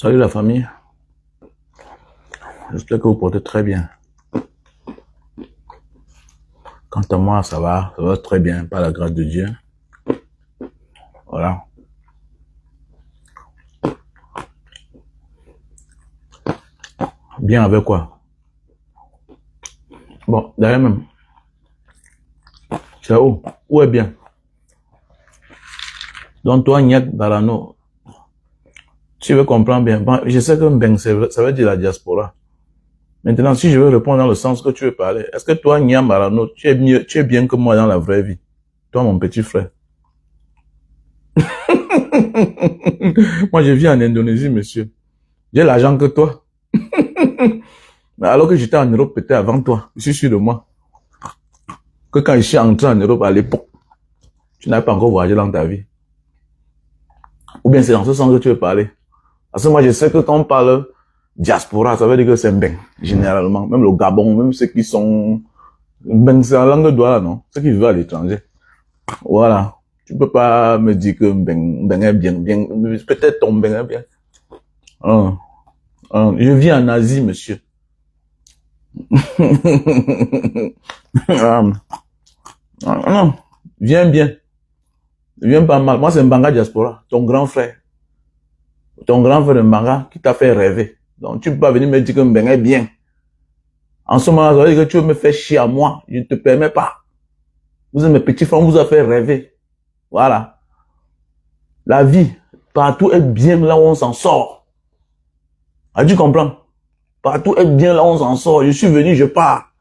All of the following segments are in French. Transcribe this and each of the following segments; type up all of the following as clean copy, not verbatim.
Salut la famille, j'espère que vous portez très bien. Quant à moi, ça va très bien, par la grâce de Dieu. Voilà. Bien avec quoi? Bon, d'ailleurs même, c'est où? Où est bien? Donc toi, Niak Barano, tu veux comprendre bien. Bon, je sais que Mbeng, ça veut dire la diaspora. Maintenant, si je veux répondre dans le sens que tu veux parler, est-ce que toi, Niak Barano, tu es bien que moi dans la vraie vie? Toi, mon petit frère. Moi, je vis en Indonésie, monsieur. J'ai l'argent que toi. Alors que j'étais en Europe peut-être avant toi. Je suis sûr de moi. Que quand je suis entré en Europe à l'époque, tu n'avais pas encore voyagé dans ta vie. Ou bien c'est dans ce sens que tu veux parler. Parce que moi, je sais que quand on parle diaspora, ça veut dire que c'est Mbeng, généralement. Même le Gabon, même ceux qui sont... Mbeng, c'est en langue douala, non? Ceux qui vivent à l'étranger. Voilà. Tu peux pas me dire que Mbeng est bien. Peut-être ton Mbeng est bien. Je vis en Asie, monsieur. Non, viens bien. Viens pas mal. Moi, c'est Mbanga Diaspora, ton grand frère. Ton grand frère de Mbanga qui t'a fait rêver. Donc, tu peux pas venir me dire que Mbanga est bien. En ce moment, ça veut dire que tu veux me faire chier à moi. Je ne te permets pas. Vous êtes mes petits frères, on vous a fait rêver. Voilà. La vie, partout est bien là où on s'en sort. As-tu compris? Partout est bien là où on s'en sort. Je suis venu, je pars.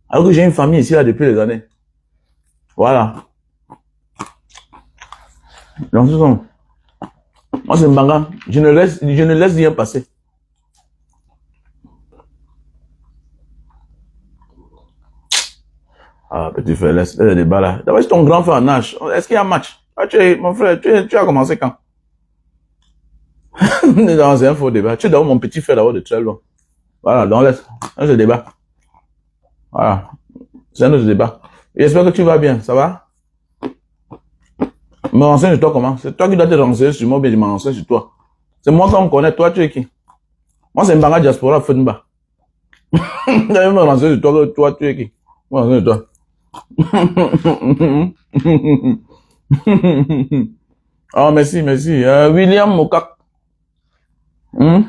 Alors que j'ai une famille ici là depuis des années. Voilà. Donc, ce sont... Moi, c'est Mbanga. Je ne laisse rien passer. Ah, petit frère, laisse le débat là. D'abord, c'est ton grand frère en âge. Est-ce qu'il y a un match? Ah, mon frère, tu as commencé quand? Non, c'est un faux débat. Tu es d'abord mon petit frère d'abord de très loin. Voilà, donc laisse le débat. Voilà. C'est un autre débat. J'espère que tu vas bien, ça va? Me renseigne sur toi comment? C'est toi qui dois te renseigner sur moi, ou bien je me renseigne sur toi. C'est moi qu'on me connaît, toi tu es qui? Moi c'est Mbanga Diaspora Funba. Je me renseigne sur toi, tu es qui? Moi je me renseigne sur toi. Oh merci. William Mokak. Amen.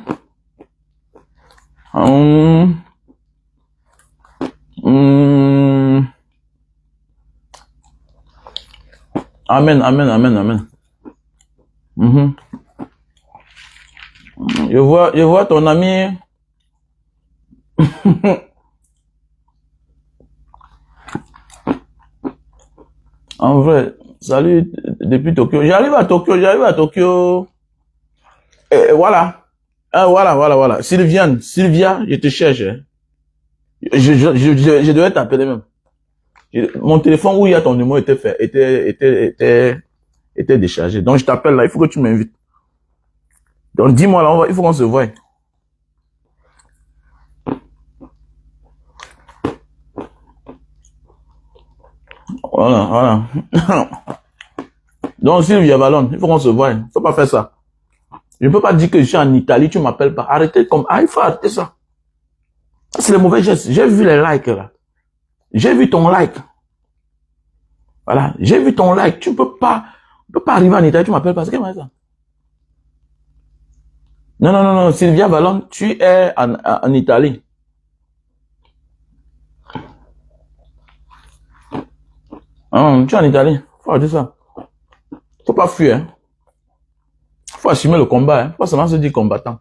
Je vois ton ami. En vrai, salut depuis Tokyo. J'arrive à Tokyo. Et voilà. Voilà. Sylvia, je te cherche. Je devais t'appeler même. Mon téléphone où il y a ton numéro était déchargé. Donc je t'appelle là, il faut que tu m'invites. Donc dis-moi là, il faut qu'on se voie. Voilà. Donc Sylvia Ballon, il faut qu'on se voie. Il faut pas faire ça. Je ne peux pas dire que je suis en Italie, tu m'appelles pas. Arrêtez comme... Ah, il faut arrêter ça. Ça, c'est le mauvais geste. J'ai vu les likes là. J'ai vu ton like. Voilà. J'ai vu ton like. Tu peux pas arriver en Italie, tu m'appelles pas. C'est qu'est-ce que c'est ça? Non. Sylvia Ballon, tu es en Italie. Tu es en Italie. Faut arrêter ça. Faut pas fuir. Hein. Faut assumer le combat. Hein. Faut pas seulement se dire combattant.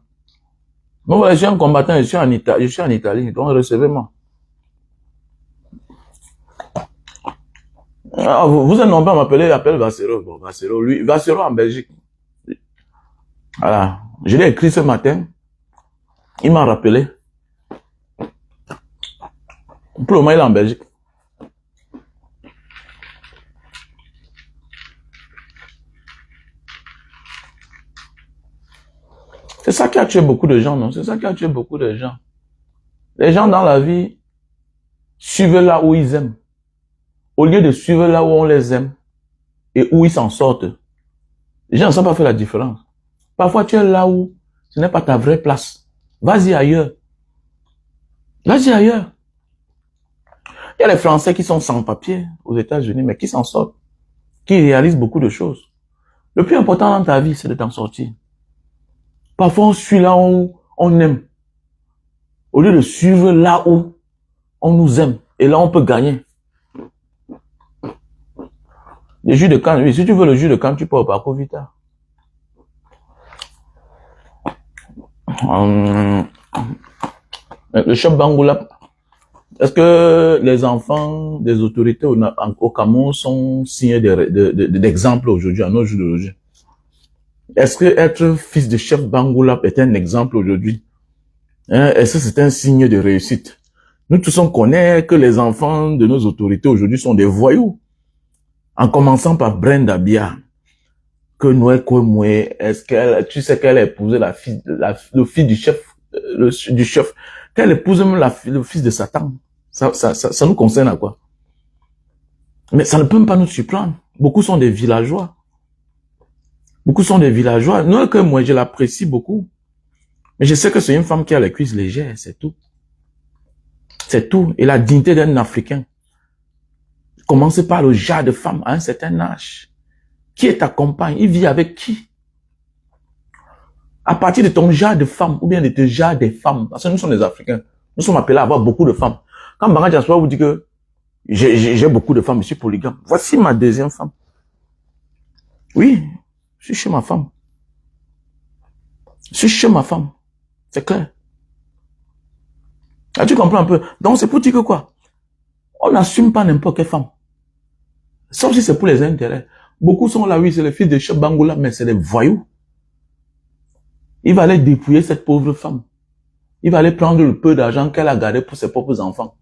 Moi, voilà, je suis un combattant, je suis en Italie. Donc, recevez-moi. Ah, vous êtes nombreux à m'appeler, appelle Vassero. Bon, Vassero en Belgique. Voilà. Je l'ai écrit ce matin. Il m'a rappelé. Pour le moment, il est en Belgique. C'est ça qui a tué beaucoup de gens, non? C'est ça qui a tué beaucoup de gens. Les gens dans la vie suivent là où ils aiment. Au lieu de suivre là où on les aime et où ils s'en sortent. Les gens ne savent pas faire la différence. Parfois, tu es là où Ce n'est pas ta vraie place. Vas-y ailleurs. Vas-y ailleurs. Il y a les Français qui sont sans papier aux États-Unis, mais qui s'en sortent, qui réalisent beaucoup de choses. Le plus important dans ta vie, c'est de t'en sortir. Parfois, on suit là où on aime, au lieu de suivre là où on nous aime. Et là, on peut gagner. Le jus de canne, oui, si tu veux le jus de canne, tu peux au Paco Vita. Le chef Bangoulap. Est-ce que les enfants des autorités au Cameroun sont signés d'exemples aujourd'hui, à nos jours d'aujourd'hui? Est-ce que être fils de chef Bangoulap est un exemple aujourd'hui? Est-ce que c'est un signe de réussite? Nous tous on connaît que les enfants de nos autorités aujourd'hui sont des voyous. En commençant par Brenda Bia. Que Noël Kouemoué, tu sais qu'elle a épousé le fils du chef, qu'elle épouse même le fils de Satan. Ça nous concerne à quoi? Mais ça ne peut même pas nous surprendre. Beaucoup sont des villageois. Beaucoup sont des villageois. Noël Kouemoué, je l'apprécie beaucoup. Mais je sais que c'est une femme qui a les cuisses légères, c'est tout. C'est tout. Et la dignité d'un Africain. Commencez par le genre de femme à un certain âge. Qui est ta compagne? Il vit avec qui? À partir de ton genre de femme, ou bien de tes genres des femmes, parce que nous sommes des Africains, nous sommes appelés à avoir beaucoup de femmes. Quand Banga Diaspora vous dit que j'ai beaucoup de femmes, je suis polygame, voici ma deuxième femme. Oui, je suis chez ma femme. Je suis chez ma femme. C'est clair. Ah, tu comprends un peu? Donc c'est pour dire que quoi? On n'assume pas n'importe quelle femme. Sauf si c'est pour les intérêts. Beaucoup sont là, oui, c'est le fils de chef Bangoula, mais c'est des voyous. Il va aller dépouiller cette pauvre femme. Il va aller prendre le peu d'argent qu'elle a gardé pour ses propres enfants.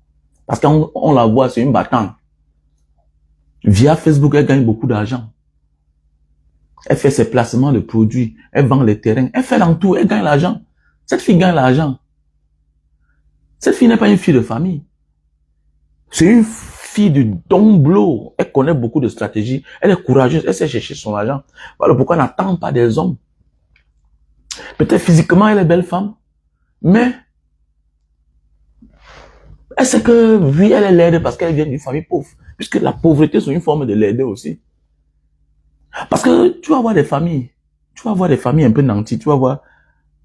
Parce qu'on la voit, c'est une battante. Via Facebook, elle gagne beaucoup d'argent. Elle fait ses placements de produits. Elle vend les terrains. Elle fait l'entour. Elle gagne l'argent. Cette fille gagne l'argent. Cette fille n'est pas une fille de famille. C'est une fille du domblo. Elle connaît beaucoup de stratégies. Elle est courageuse. Elle sait chercher son argent. Voilà pourquoi elle n'attend pas des hommes. Peut-être physiquement, elle est belle femme. Mais, elle sait que, oui, elle est laide parce qu'elle vient d'une famille pauvre. Puisque la pauvreté, c'est une forme de laide aussi. Parce que tu vas voir des familles. Tu vas voir des familles un peu nantis. Tu vas voir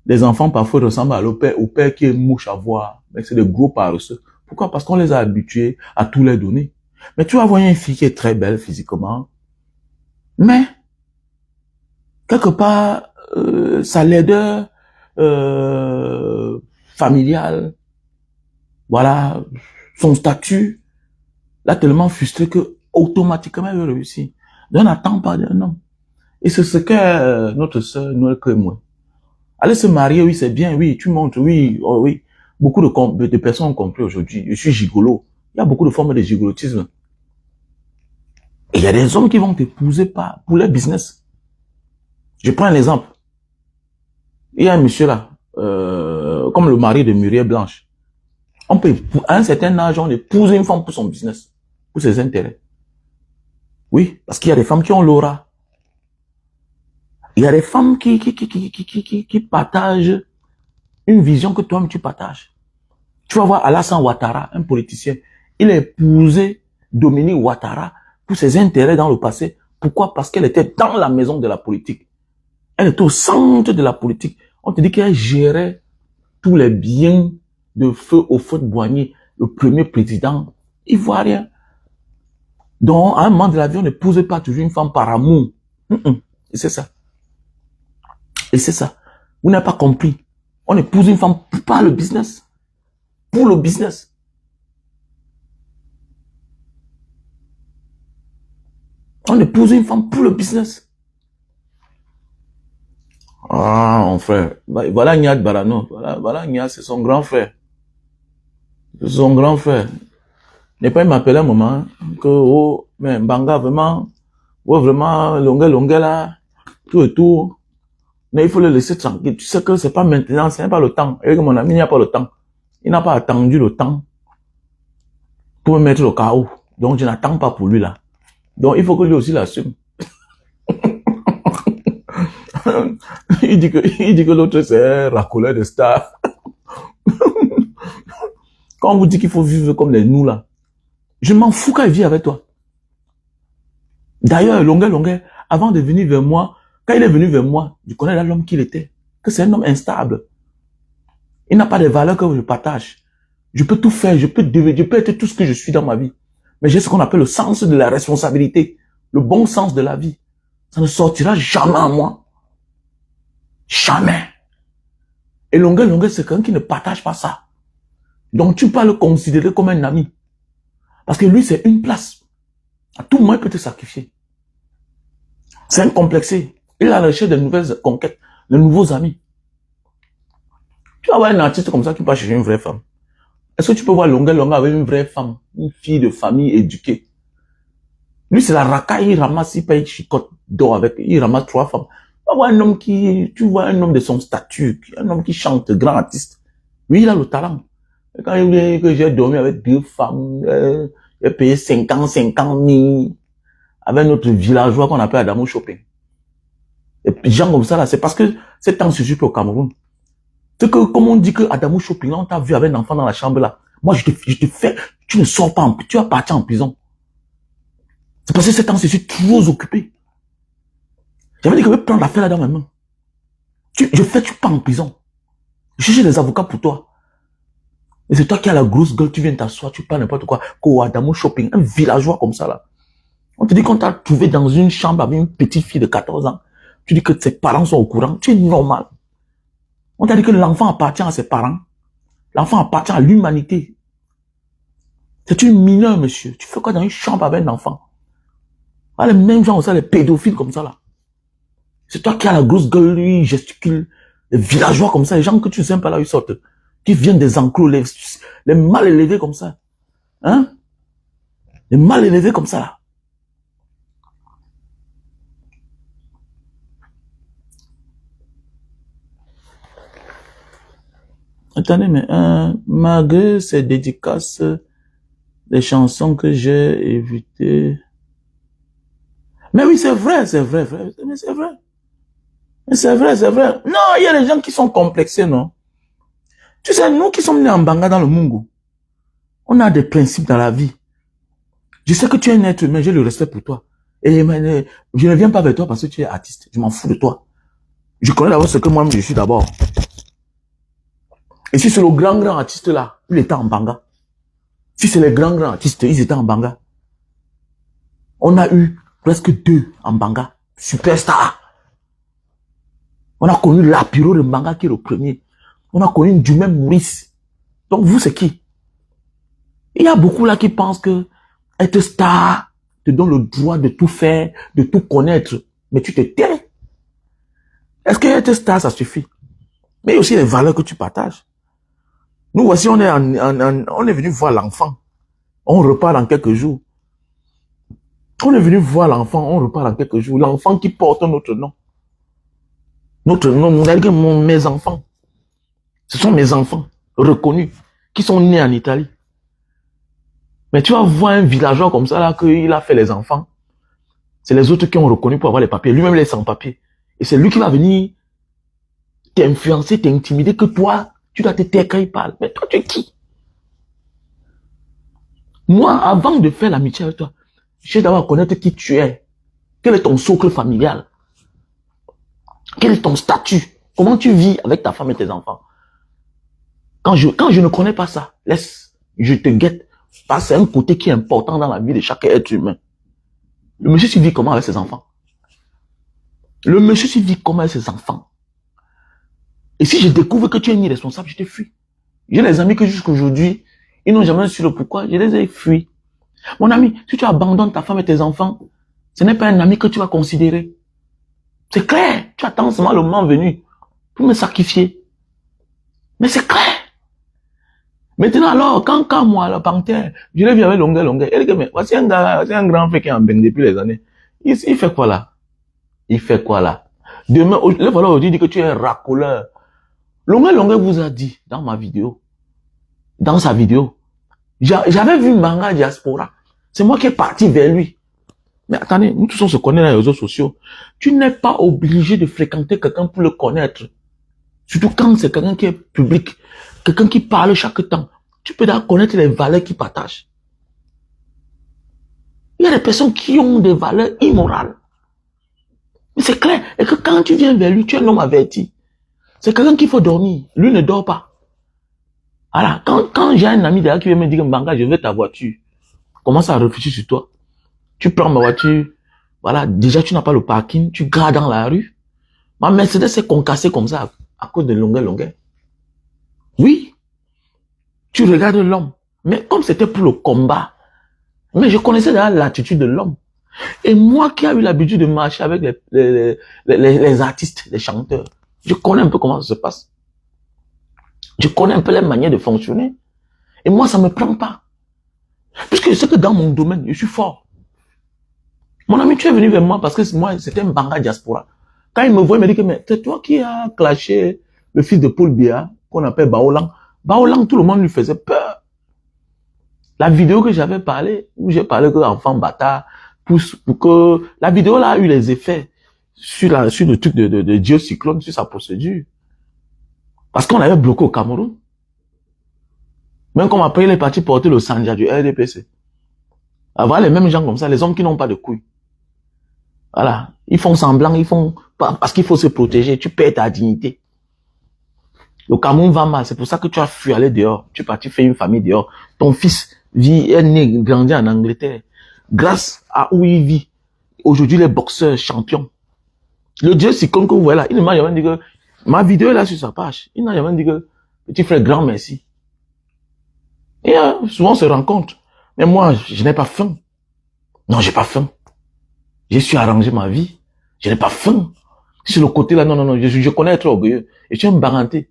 des enfants parfois ressemblent à au père qui est mouche à voir. Mais c'est des gros paresseux. Pourquoi? Parce qu'on les a habitués à tout leur donner. Mais tu vas voir une fille qui est très belle physiquement. Mais, quelque part, sa laideur familiale, voilà, son statut, l'a tellement frustré que automatiquement elle réussit. Donc on n'attend pas d'un homme. Et c'est ce que notre sœur Noël Kouemoué. Aller se marier, oui, c'est bien, oui, tu montres, oui, oh, oui. Beaucoup de personnes ont compris aujourd'hui. Je suis gigolo. Il y a beaucoup de formes de gigolotisme. Et il y a des hommes qui vont t'épouser pour leur business. Je prends un exemple. Il y a un monsieur là, comme le mari de Muriel Blanche. On peut, à un certain âge, on épouse une femme pour son business, pour ses intérêts. Oui, parce qu'il y a des femmes qui ont l'aura. Il y a des femmes qui partagent une vision que toi-même tu partages. Tu vas voir Alassane Ouattara, un politicien. Il a épousé Dominique Ouattara pour ses intérêts dans le passé. Pourquoi? Parce qu'elle était dans la maison de la politique. Elle était au centre de la politique. On te dit qu'elle gérait tous les biens de feu au feu de Boigny, le premier président ivoirien. Donc, à un moment de la vie, on n'épouse pas toujours une femme par amour. Et c'est ça. Et c'est ça. Vous n'avez pas compris. On épouse une femme par le business. Pour le business. On épouse une femme pour le business. Ah, mon frère. Voilà Niad Barano. Voilà Niad, c'est son grand frère. C'est son grand frère. N'est pas il m'appelait un moment que, oh, mais Banga, vraiment, ouais, vraiment, longueur là, tout et tout. Mais il faut le laisser tranquille. Tu sais que c'est pas maintenant, ce n'est pas le temps. Et mon ami, il n'y a pas le temps. Il n'a pas attendu le temps pour me mettre au chaos. Donc, je n'attends pas pour lui là. Donc, il faut que lui aussi l'assume. Il dit que l'autre c'est un racoleur de stars. Quand on vous dit qu'il faut vivre comme les nous là, je m'en fous quand il vit avec toi. D'ailleurs, Longuet, avant de venir vers moi, quand il est venu vers moi, je connais l'homme qu'il était, que c'est un homme instable. Il n'a pas de valeurs que je partage. Je peux tout faire, je peux être tout ce que je suis dans ma vie. Mais j'ai ce qu'on appelle le sens de la responsabilité, le bon sens de la vie. Ça ne sortira jamais en moi. Jamais. Et Longuet, c'est quelqu'un qui ne partage pas ça. Donc tu peux le considérer comme un ami. Parce que lui, c'est une place. À tout moment, il peut te sacrifier. C'est un complexé. Il a la recherche de nouvelles conquêtes, de nouveaux amis. Tu vas voir un artiste comme ça qui va chercher une vraie femme. Est-ce que tu peux voir Longuet avec une vraie femme, une fille de famille éduquée? Lui, c'est la racaille, il ramasse, il paye chicotte d'or avec, il ramasse 3 femmes. Tu vas voir un homme tu vois un homme de son statut, un homme qui chante, grand artiste. Lui, il a le talent. Et quand il dit que j'ai dormi avec 2 femmes, j'ai payé 50 000, avec notre villageois qu'on appelle Adamo Shopping. Et puis, gens comme ça, là, c'est parce que c'est tant suscité au Cameroun. C'est que, comme on dit que Adamo Shopping, là, on t'a vu avec un enfant dans la chambre, là. Moi, je te fais, tu ne sors pas, tu vas partir en prison. C'est parce que ces temps, je suis trop occupé. J'avais dit que je vais prendre l'affaire là dans ma main. Tu pars en prison. Je cherche des avocats pour toi. Et c'est toi qui as la grosse gueule, tu viens t'asseoir, tu parles n'importe quoi. Adamo Shopping, un villageois comme ça là. On te dit qu'on t'a trouvé dans une chambre avec une petite fille de 14 ans. Tu dis que ses parents sont au courant. Tu es normal. On t'a dit que l'enfant appartient à ses parents. L'enfant appartient à l'humanité. C'est une mineure, monsieur. Tu fais quoi dans une chambre avec un enfant? Ah, les mêmes gens, ça, les pédophiles comme ça, là. C'est toi qui as la grosse gueule, lui, gesticule. Les villageois comme ça, les gens que tu ne sais pas là, ils sortent. Qui viennent des enclos, les mal élevés comme ça. Hein? Les mal élevés comme ça, là. Attendez, mais malgré ces dédicaces, les chansons que j'ai évitées. Mais oui, c'est vrai. Mais c'est vrai. Mais c'est vrai. Non, il y a des gens qui sont complexés, non? Tu sais, nous qui sommes nés en Banga dans le Mungu, on a des principes dans la vie. Je sais que tu es un être humain, j'ai le respect pour toi. Et je ne viens pas vers toi parce que tu es artiste. Je m'en fous de toi. Je connais d'abord ce que moi je suis d'abord. Et si c'est le grand artiste là, il était en Banga. Si c'est les grands artistes, ils étaient en Banga. On a eu presque 2 en Banga. Superstar. On a connu Lapiro de Banga qui est le premier. On a connu Dumais Maurice. Donc vous, c'est qui? Il y a beaucoup là qui pensent que être star te donne le droit de tout faire, de tout connaître. Mais tu te tais. Est-ce que être star, ça suffit? Mais il y a aussi les valeurs que tu partages. Nous voici, on est venu voir l'enfant. On repart dans quelques jours. On est venu voir l'enfant, on repart dans quelques jours. L'enfant qui porte notre nom. Notre nom, mes enfants. Ce sont mes enfants reconnus qui sont nés en Italie. Mais tu vas voir un villageois comme ça là, qu'il a fait les enfants. C'est les autres qui ont reconnu pour avoir les papiers. Lui-même, il est sans papier. Et c'est lui qui va venir t'influencer, t'intimider, que toi, tu dois te taire quand il parle. Mais toi, tu es qui? Moi, avant de faire l'amitié avec toi, je dois connaître qui tu es. Quel est ton socle familial? Quel est ton statut? Comment tu vis avec ta femme et tes enfants? Quand je ne connais pas ça, je te guette. Parce que c'est un côté qui est important dans la vie de chaque être humain. Le monsieur s'y vit comment avec ses enfants? Le monsieur s'y vit comment avec ses enfants? Et si je découvre que tu es un irresponsable, je te fuis. J'ai des amis que jusqu'aujourd'hui, ils n'ont jamais su le pourquoi, je les ai fuis. Mon ami, si tu abandonnes ta femme et tes enfants, ce n'est pas un ami que tu vas considérer. C'est clair, tu attends seulement le moment venu pour me sacrifier. Mais c'est clair. Maintenant alors, quand moi, la panthère, je l'ai vu avec Longuet, elle dit, mais voici un gars, c'est un grand frère qui est en Beng depuis les années. Il fait quoi là? Il fait quoi là? Demain, le voilà aujourd'hui dit que tu es un racoleur. Longuet vous a dit dans ma vidéo, dans sa vidéo, j'avais vu Mbanga Diaspora. C'est moi qui est parti vers lui. Mais attendez, nous tous on se connaît dans les réseaux sociaux. Tu n'es pas obligé de fréquenter quelqu'un pour le connaître. Surtout quand c'est quelqu'un qui est public, quelqu'un qui parle chaque temps. Tu peux déjà connaître les valeurs qu'il partage. Il y a des personnes qui ont des valeurs immorales. Mais c'est clair. Et que quand tu viens vers lui, tu es un homme averti. C'est quelqu'un qu'il faut dormir. Lui ne dort pas. Voilà. Quand j'ai un ami derrière qui vient me dire, Mbanga, je veux ta voiture. Commence à réfléchir sur toi. Tu prends ma voiture. Voilà. Déjà, tu n'as pas le parking. Tu gardes dans la rue. Ma Mercedes s'est concassée comme ça à cause de longueur. Oui. Tu regardes l'homme. Mais comme c'était pour le combat, mais je connaissais déjà l'attitude de l'homme. Et moi qui ai eu l'habitude de marcher avec les artistes, les chanteurs, je connais un peu comment ça se passe. Je connais un peu les manières de fonctionner. Et moi, ça ne me prend pas. Puisque je sais que dans mon domaine, je suis fort. Mon ami, tu es venu vers moi parce que moi, c'était un Mbanga diaspora. Quand il me voit, il me dit que c'est toi qui as clashé le fils de Paul Biya, qu'on appelle Baolang. Baolang, tout le monde lui faisait peur. La vidéo que j'avais parlé, où j'ai parlé que enfant bâtard, pour que la vidéo là a eu les effets sur le truc de Dieu Cyclone, sur sa procédure. Parce qu'on avait bloqué au Cameroun. Même comme après il est parti porter le Sanja du RDPC. Avoir les mêmes gens comme ça, les hommes qui n'ont pas de couilles. Voilà. Ils font semblant, ils font, parce qu'il faut se protéger, tu perds ta dignité. Le Cameroun va mal, c'est pour ça que tu as fui aller dehors. Tu es parti faire une famille dehors. Ton fils est né, grandi en Angleterre. Grâce à où il vit, aujourd'hui les boxeurs champions. Le Dieu Cyclone que vous voyez là, il ne m'a jamais dit que, ma vidéo est là sur sa page, il n'a jamais dit que, petit frère, grand merci. Et souvent on se rencontre. Mais moi, je n'ai pas faim. Non, j'ai pas faim. J'ai su arranger ma vie. Je n'ai pas faim. Sur le côté là, non, je connais être orgueilleux. Et je suis un baranté.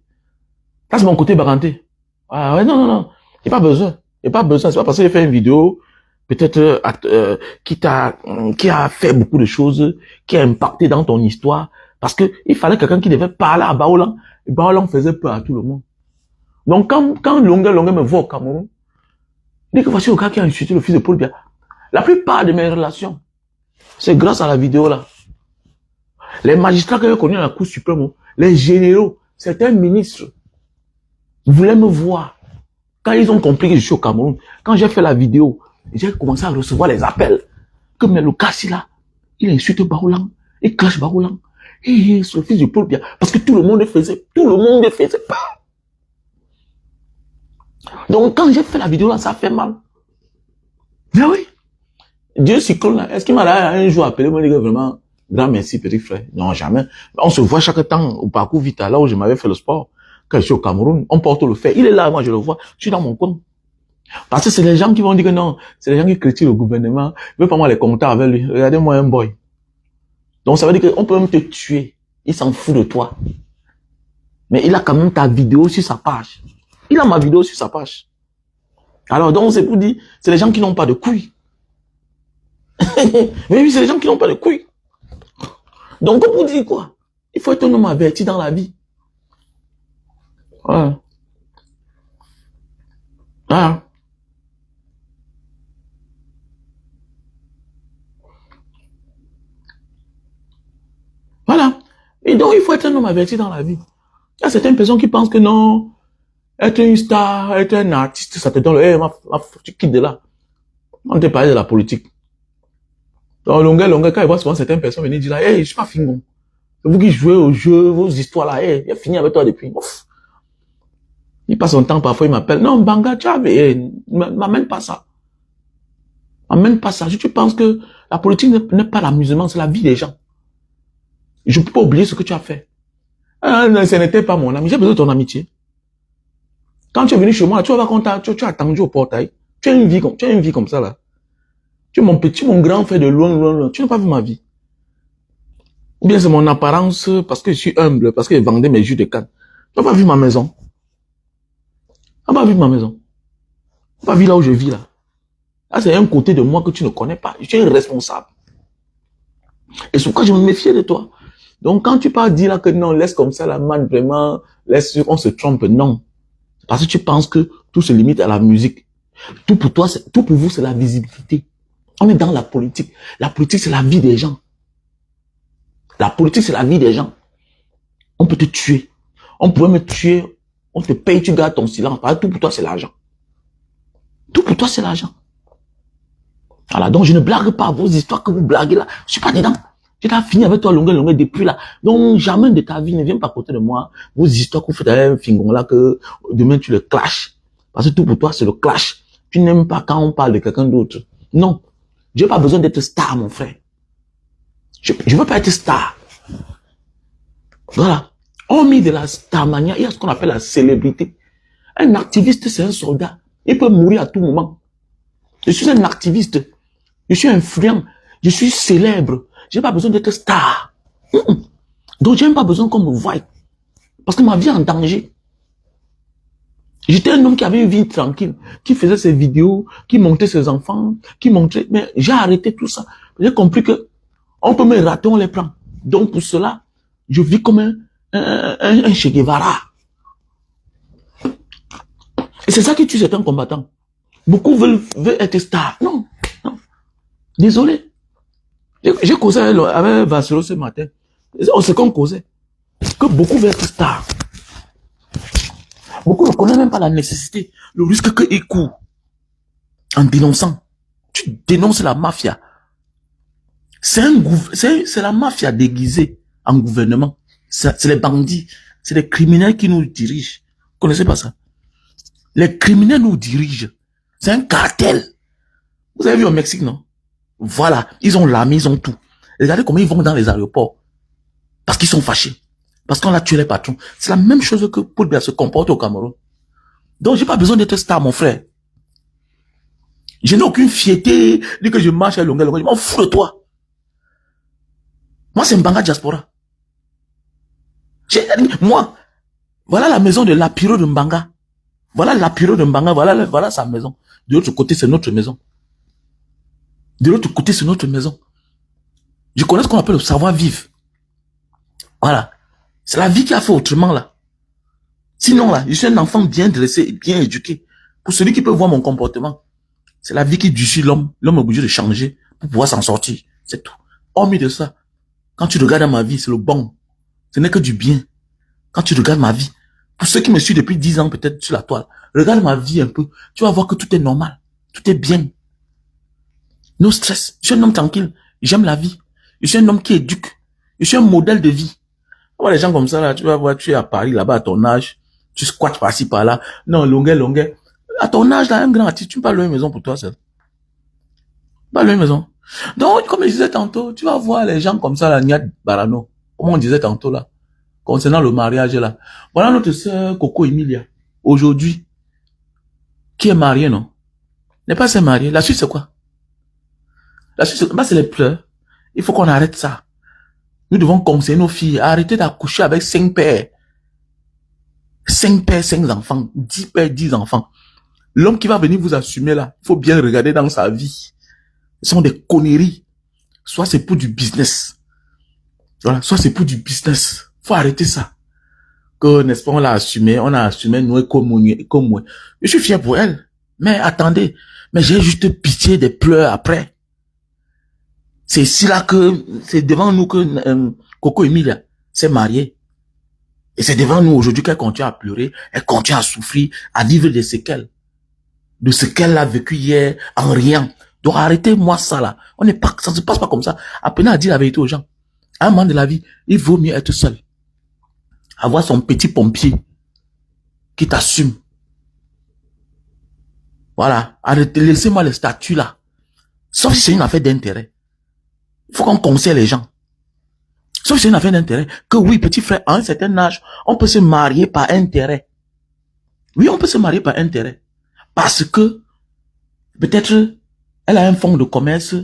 Ça, c'est mon côté baranté. Ah ouais, non. J'ai pas besoin. C'est pas parce que j'ai fait une vidéo, peut-être, qui a fait beaucoup de choses, qui a impacté dans ton histoire. Parce que il fallait quelqu'un qui devait parler à Baolang. Et Baolang faisait peur à tout le monde. Donc, quand Longueur me voit au Cameroun, il dit que voici le gars qui a insulté le fils de Paul Biya. La plupart de mes relations, c'est grâce à la vidéo là. Les magistrats que j'ai connus à la Cour suprême, les généraux, certains ministres, voulaient me voir. Quand ils ont compris que je suis au Cameroun, quand j'ai fait la vidéo, j'ai commencé à recevoir les appels. Que mais le Kassi là, il insulte Baolang, il clash Baolang. Et c'est le fils de Paul Biya. Parce que tout le monde faisait pas. Donc quand j'ai fait la vidéo là, ça fait mal. Mais oui. Dieu Cyclone là, est-ce qu'il m'a un jour appelé, me dit que vraiment, grand merci petit frère. Non, jamais. On se voit chaque temps au parcours Vita, là où je m'avais fait le sport. Quand je suis au Cameroun, on porte le fait. Il est là, moi je le vois. Je suis dans mon coin. Parce que c'est les gens qui vont dire que non, c'est les gens qui critiquent le gouvernement. Je veux pas moi les commentaires avec lui. Regardez-moi un boy. Donc ça veut dire qu'on peut même te tuer. Il s'en fout de toi. Mais il a quand même ta vidéo sur sa page. Il a ma vidéo sur sa page. Alors donc c'est pour dire, c'est les gens qui n'ont pas de couilles. Mais oui, c'est les gens qui n'ont pas de couilles. Donc pour dire quoi? Il faut être un homme averti dans la vie. Voilà. Voilà. Voilà. Et donc, il faut être un homme averti dans la vie. Il y a certaines personnes qui pensent que non, être une star, être un artiste, ça te donne le, hey, tu quittes de là. On te parle de la politique. Donc, longueur, quand il voit souvent certaines personnes venir dire là, hey, je suis pas fini. C'est vous qui jouez au jeu, vos histoires là, hey, il a fini avec toi depuis. Ouf. Il passe son temps, parfois il m'appelle, non, Mbanga, tu as, m'amène pas ça. M'amène pas ça. Tu penses que la politique n'est pas l'amusement, c'est la vie des gens. Je ne peux pas oublier ce que tu as fait. Ce n'était pas mon ami. J'ai besoin de ton amitié. Quand tu es venu chez moi, tu as attendu au portail. Tu as une vie comme ça, là. Tu es mon petit, mon grand frère de loin. Tu n'as pas vu ma vie. Ou bien c'est mon apparence, parce que je suis humble, parce que je vendais mes jus de canne. Tu n'as pas vu ma maison. Tu n'as pas vu ma maison. Tu n'as pas vu là où je vis, là. Là, c'est un côté de moi que tu ne connais pas. Je suis responsable. Et c'est pourquoi je me méfiais de toi. Donc, quand tu parles dire là que non, laisse comme ça la man, vraiment, laisse, on se trompe, non. Parce que tu penses que tout se limite à la musique. Tout pour toi, tout pour vous, c'est la visibilité. On est dans la politique. La politique, c'est la vie des gens. La politique, c'est la vie des gens. On peut te tuer. On pourrait me tuer. On te paye, tu gardes ton silence. Parce que tout pour toi, c'est l'argent. Tout pour toi, c'est l'argent. Voilà, donc je ne blague pas vos histoires que vous blaguez là. Je suis pas dedans. J'ai fini avec toi longueur depuis là. Donc jamais de ta vie, ne viens pas à côté de moi. Vos histoires que vous faites avec un fingon là, que demain tu le clashes. Parce que tout pour toi, c'est le clash. Tu n'aimes pas quand on parle de quelqu'un d'autre. Non. J'ai pas besoin d'être star, mon frère. Je veux pas être star. Voilà. Hormis de la starmania, il y a ce qu'on appelle la célébrité. Un activiste, c'est un soldat. Il peut mourir à tout moment. Je suis un activiste. Je suis influent. Je suis célèbre. J'ai pas besoin d'être star. Donc, j'ai même pas besoin qu'on me voie. Parce que ma vie est en danger. J'étais un homme qui avait une vie tranquille, qui faisait ses vidéos, qui montrait ses enfants, qui montrait... Mais j'ai arrêté tout ça. J'ai compris que on peut me rater, on les prend. Donc, pour cela, je vis comme un Che Guevara. Et c'est ça qui tue certains combattants. Beaucoup veulent être stars. Non, non. Désolé. J'ai causé avec Vassero ce matin. On sait qu'on causait. Que beaucoup veulent être stars. Beaucoup ne connaissent même pas la nécessité, le risque qu'ils courent. En dénonçant. Tu dénonces la mafia. C'est la mafia déguisée en gouvernement. C'est les bandits. C'est les criminels qui nous dirigent. Vous connaissez pas ça? Les criminels nous dirigent. C'est un cartel. Vous avez vu au Mexique, non? Voilà. Ils ont l'armée, ils ont tout. Regardez comment ils vont dans les aéroports. Parce qu'ils sont fâchés. Parce qu'on a tué les patrons. C'est la même chose que Paul Biya se comporte au Cameroun. Donc, j'ai pas besoin d'être star, mon frère. Je n'ai aucune fierté. Dès que je marche à longueur, je m'en fous de toi. Moi, c'est Mbanga Diaspora. Moi, voilà la maison de Lapiro de Mbanga. Voilà Lapiro de Mbanga, voilà sa maison. De l'autre côté, c'est notre maison. De l'autre côté, c'est notre maison. Je connais ce qu'on appelle le savoir-vivre. Voilà. C'est la vie qui a fait autrement, là. Sinon, là, je suis un enfant bien dressé, bien éduqué. Pour celui qui peut voir mon comportement, c'est la vie qui durcit l'homme. L'homme est obligé de changer pour pouvoir s'en sortir. C'est tout. Hormis de ça, quand tu regardes ma vie, c'est le bon. Ce n'est que du bien. Quand tu regardes ma vie, pour ceux qui me suivent depuis 10 ans, peut-être sur la toile, regarde ma vie un peu. Tu vas voir que tout est normal. Tout est bien. No stress. Je suis un homme tranquille. J'aime la vie. Je suis un homme qui éduque. Je suis un modèle de vie. Voilà, les gens comme ça, là, tu vas voir, tu es à Paris, là-bas, à ton âge. Tu squattes par-ci, par-là. Non, longueur. À ton âge, là, un grand artiste, tu ne peux pas louer une maison pour toi seul. Pas louer une maison. Donc, comme je disais tantôt, tu vas voir les gens comme ça, là, Niat Barano. Comme on disait tantôt, là. Concernant le mariage, là. Voilà notre sœur Coco Emilia. Aujourd'hui. Qui est mariée, non? N'est pas assez mariée. La suite, c'est quoi? La suite, c'est les pleurs. Il faut qu'on arrête ça. Nous devons conseiller nos filles à arrêter d'accoucher avec 5 pères. 5 pères, 5 enfants. 10 pères, 10 enfants. L'homme qui va venir vous assumer là, il faut bien regarder dans sa vie. Ce sont des conneries. Soit c'est pour du business. Voilà, soit c'est pour du business. Faut arrêter ça. Que, n'est-ce pas, on a assumé, nous, comme moi. Je suis fier pour elle. Mais attendez, mais j'ai juste pitié des pleurs après. C'est ici là que, c'est devant nous que Coco Emilia s'est mariée. Et c'est devant nous aujourd'hui qu'elle continue à pleurer, elle continue à souffrir, à vivre des séquelles. De ce qu'elle a vécu hier en riant. Donc arrêtez-moi ça là. Ça ne se passe pas comme ça. Apprenez à dire la vérité aux gens. À un moment de la vie, il vaut mieux être seul. Avoir son petit pompier qui t'assume. Voilà. Arrêtez, laissez-moi les statuts là. Sauf si c'est une affaire d'intérêt. Il faut qu'on conseille les gens. Sauf si c'est une affaire d'intérêt. Que oui, petit frère, à un certain âge, on peut se marier par intérêt. Oui, on peut se marier par intérêt. Parce que, peut-être, elle a un fonds de commerce.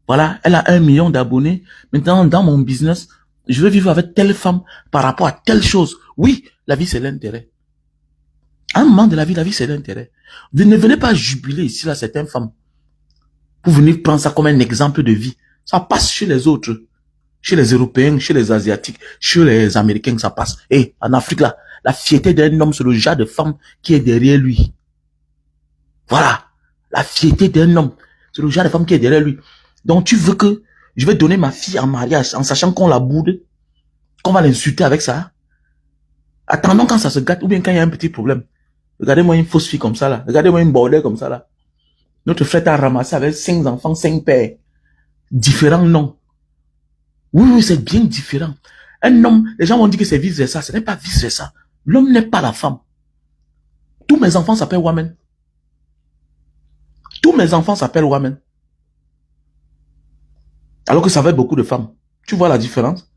Voilà, elle a 1 million d'abonnés. Maintenant, dans mon business, je veux vivre avec telle femme par rapport à telle chose. Oui, la vie, c'est l'intérêt. À un moment de la vie, c'est l'intérêt. Vous ne venez pas jubiler ici, là, certaines femmes. Pour venir prendre ça comme un exemple de vie. Ça passe chez les autres. Chez les Européens, chez les Asiatiques, chez les Américains, ça passe. Et en Afrique, là, la fierté d'un homme, c'est le genre de femme qui est derrière lui. Voilà. La fierté d'un homme. C'est le genre de femme qui est derrière lui. Donc tu veux que je vais donner ma fille en mariage en sachant qu'on la boude, qu'on va l'insulter avec ça. Attendons quand ça se gâte ou bien quand il y a un petit problème. Regardez-moi une fausse fille comme ça là. Regardez-moi une bordelle comme ça là. Notre frère t'a ramassé avec 5 enfants, 5 pères. Différents noms. Oui, c'est bien différent. Un homme, les gens vont dire que c'est vice-versa. Ce n'est pas vice-versa. L'homme n'est pas la femme. Tous mes enfants s'appellent Wamen. Tous mes enfants s'appellent Wamen. Alors que ça va être beaucoup de femmes. Tu vois la différence?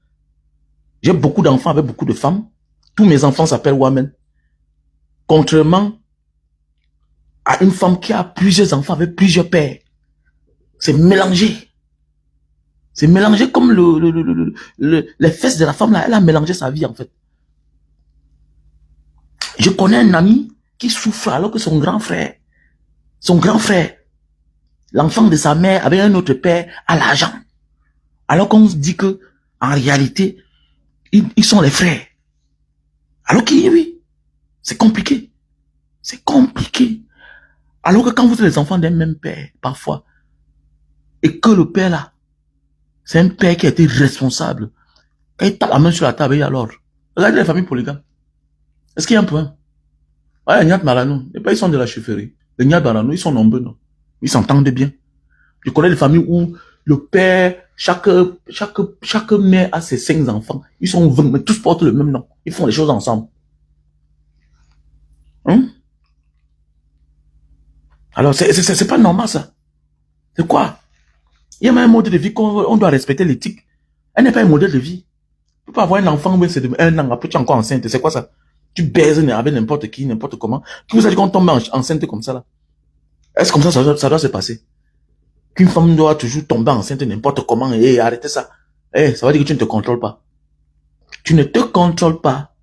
J'ai beaucoup d'enfants avec beaucoup de femmes. Tous mes enfants s'appellent Wamen. Contrairement à une femme qui a plusieurs enfants avec plusieurs pères. C'est mélangé. C'est mélangé comme les fesses de la femme là. Elle a mélangé sa vie en fait. Je connais un ami qui souffre alors que son grand frère, l'enfant de sa mère avec un autre père a l'argent. Alors qu'on se dit que, en réalité, ils sont les frères. Alors que oui, c'est compliqué. C'est compliqué. Alors que quand vous êtes les enfants d'un même père, parfois, et que le père là, c'est un père qui a été responsable. Quand il tape la main sur la table, il y a l'ordre. Regardez les familles polygames. Est-ce qu'il y a un problème? Ouais, les Nyat Marano, ils sont de la chefferie. Les Nyat Marano, ils sont nombreux, non? Ils s'entendent bien. Je connais des familles où le père, chaque mère a ses 5 enfants. Ils sont 20, mais tous portent le même nom. Ils font les choses ensemble. Hein? Alors, c'est pas normal, ça. C'est quoi? Il y a même un modèle de vie qu'on doit respecter l'éthique. Elle n'est pas un modèle de vie. Tu peux pas avoir un enfant, mais c'est de 1 an, après tu es encore enceinte. C'est quoi ça? Tu baises avec n'importe qui, n'importe comment. Qui vous a dit qu'on tombe enceinte comme ça, là? Est-ce comme ça doit se passer? Qu'une femme doit toujours tomber enceinte n'importe comment et arrêtez ça. Ça veut dire que tu ne te contrôles pas. Tu ne te contrôles pas.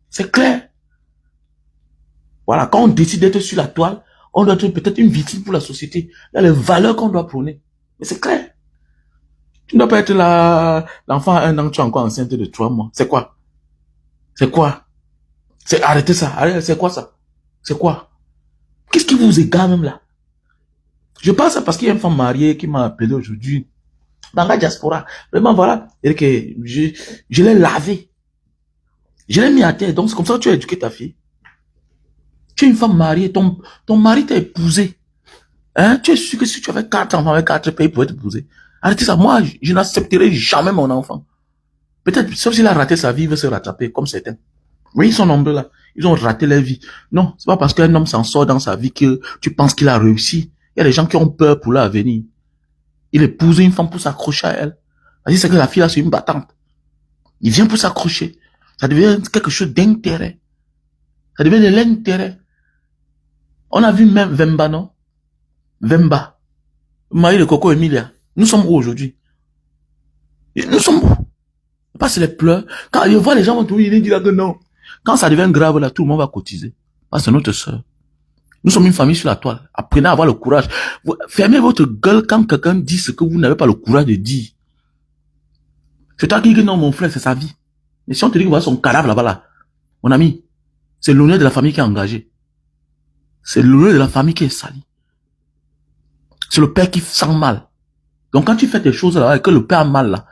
C'est clair. Voilà, quand on décide d'être sur la toile, on doit être peut-être une victime pour la société. Il y a les valeurs qu'on doit prôner. Mais c'est clair. Tu ne dois pas être là, l'enfant a 1 an, tu es encore enceinte de 3 mois. C'est quoi? C'est quoi? C'est arrêtez ça. Arrêtez, c'est quoi ça? C'est quoi? Qu'est-ce qui vous égare même là? Je pense ça parce qu'il y a une femme mariée qui m'a appelé aujourd'hui. Dans la diaspora. Vraiment, voilà. Et que je l'ai lavé. Je l'ai mis à terre. Donc, c'est comme ça que tu as éduqué ta fille. Tu es une femme mariée. Ton mari t'a épousé. Hein? Tu es sûr que si tu avais 4 enfants avec 4 pays, il pouvait t'épouser. Arrêtez ça. Moi, je n'accepterai jamais mon enfant. Peut-être, sauf s'il a raté sa vie, il veut se rattraper, comme certains. Oui, ils sont nombreux là. Ils ont raté leur vie. Non, c'est pas parce qu'un homme s'en sort dans sa vie que tu penses qu'il a réussi. Il y a des gens qui ont peur pour l'avenir. Il épouse une femme pour s'accrocher à elle. C'est que la fille là, c'est une battante. Il vient pour s'accrocher. Ça devient quelque chose d'intérêt. Ça devient de l'intérêt. On a vu même Vemba, non? Vemba. Marie de Coco Emilia. Nous sommes où aujourd'hui? Nous sommes où? Pas c'est les pleurs. Quand je vois les gens vont tout dire que non. Quand ça devient grave là, tout le monde va cotiser. Parce que c'est notre soeur. Nous sommes une famille sur la toile. Apprenez à avoir le courage. Fermez votre gueule quand quelqu'un dit ce que vous n'avez pas le courage de dire. C'est toi qui dis que non, mon frère, c'est sa vie. Mais si on te dit que voilà son cadavre là-bas là, mon ami, c'est l'honneur de la famille qui est engagé. C'est l'honneur de la famille qui est sali. C'est le père qui sent mal. Donc quand tu fais des choses là et que le père a mal là,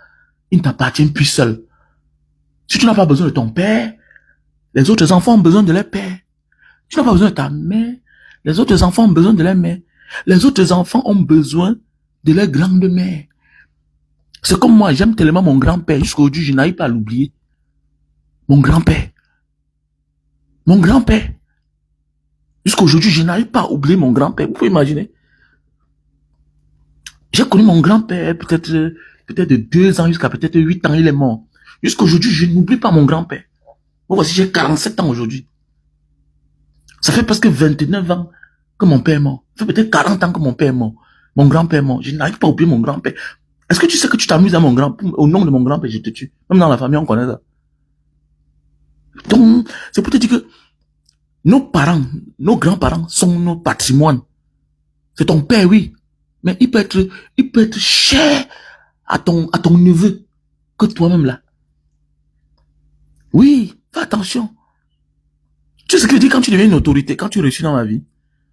il ne t'appartient plus seul. Si tu n'as pas besoin de ton père, les autres enfants ont besoin de leur père. Tu n'as pas besoin de ta mère, les autres enfants ont besoin de leur mère. Les autres enfants ont besoin de leur grande-mère. C'est comme moi, j'aime tellement mon grand-père. Jusqu'à aujourd'hui, je n'arrive pas à l'oublier. Mon grand-père. Mon grand-père. Jusqu'à aujourd'hui, je n'arrive pas à oublier mon grand-père. Vous pouvez imaginer. J'ai connu mon grand-père peut-être de 2 ans jusqu'à peut-être 8 ans, il est mort. Jusqu'à aujourd'hui, je n'oublie pas mon grand-père. Bon, voici, j'ai 47 ans aujourd'hui. Ça fait presque 29 ans que mon père est mort. Ça fait peut-être 40 ans que mon père est mort. Mon grand-père est mort. Je n'arrive pas à oublier mon grand-père. Est-ce que tu sais que tu t'amuses à mon grand-père, au nom de mon grand-père, je te tue. Même dans la famille, on connaît ça. Donc, c'est pour te dire que nos parents, nos grands-parents sont nos patrimoines. C'est ton père, oui. Mais il peut être cher à ton neveu que toi-même là. Oui, fais attention. Tu sais ce que je dis quand tu deviens une autorité, quand tu réussis dans la vie,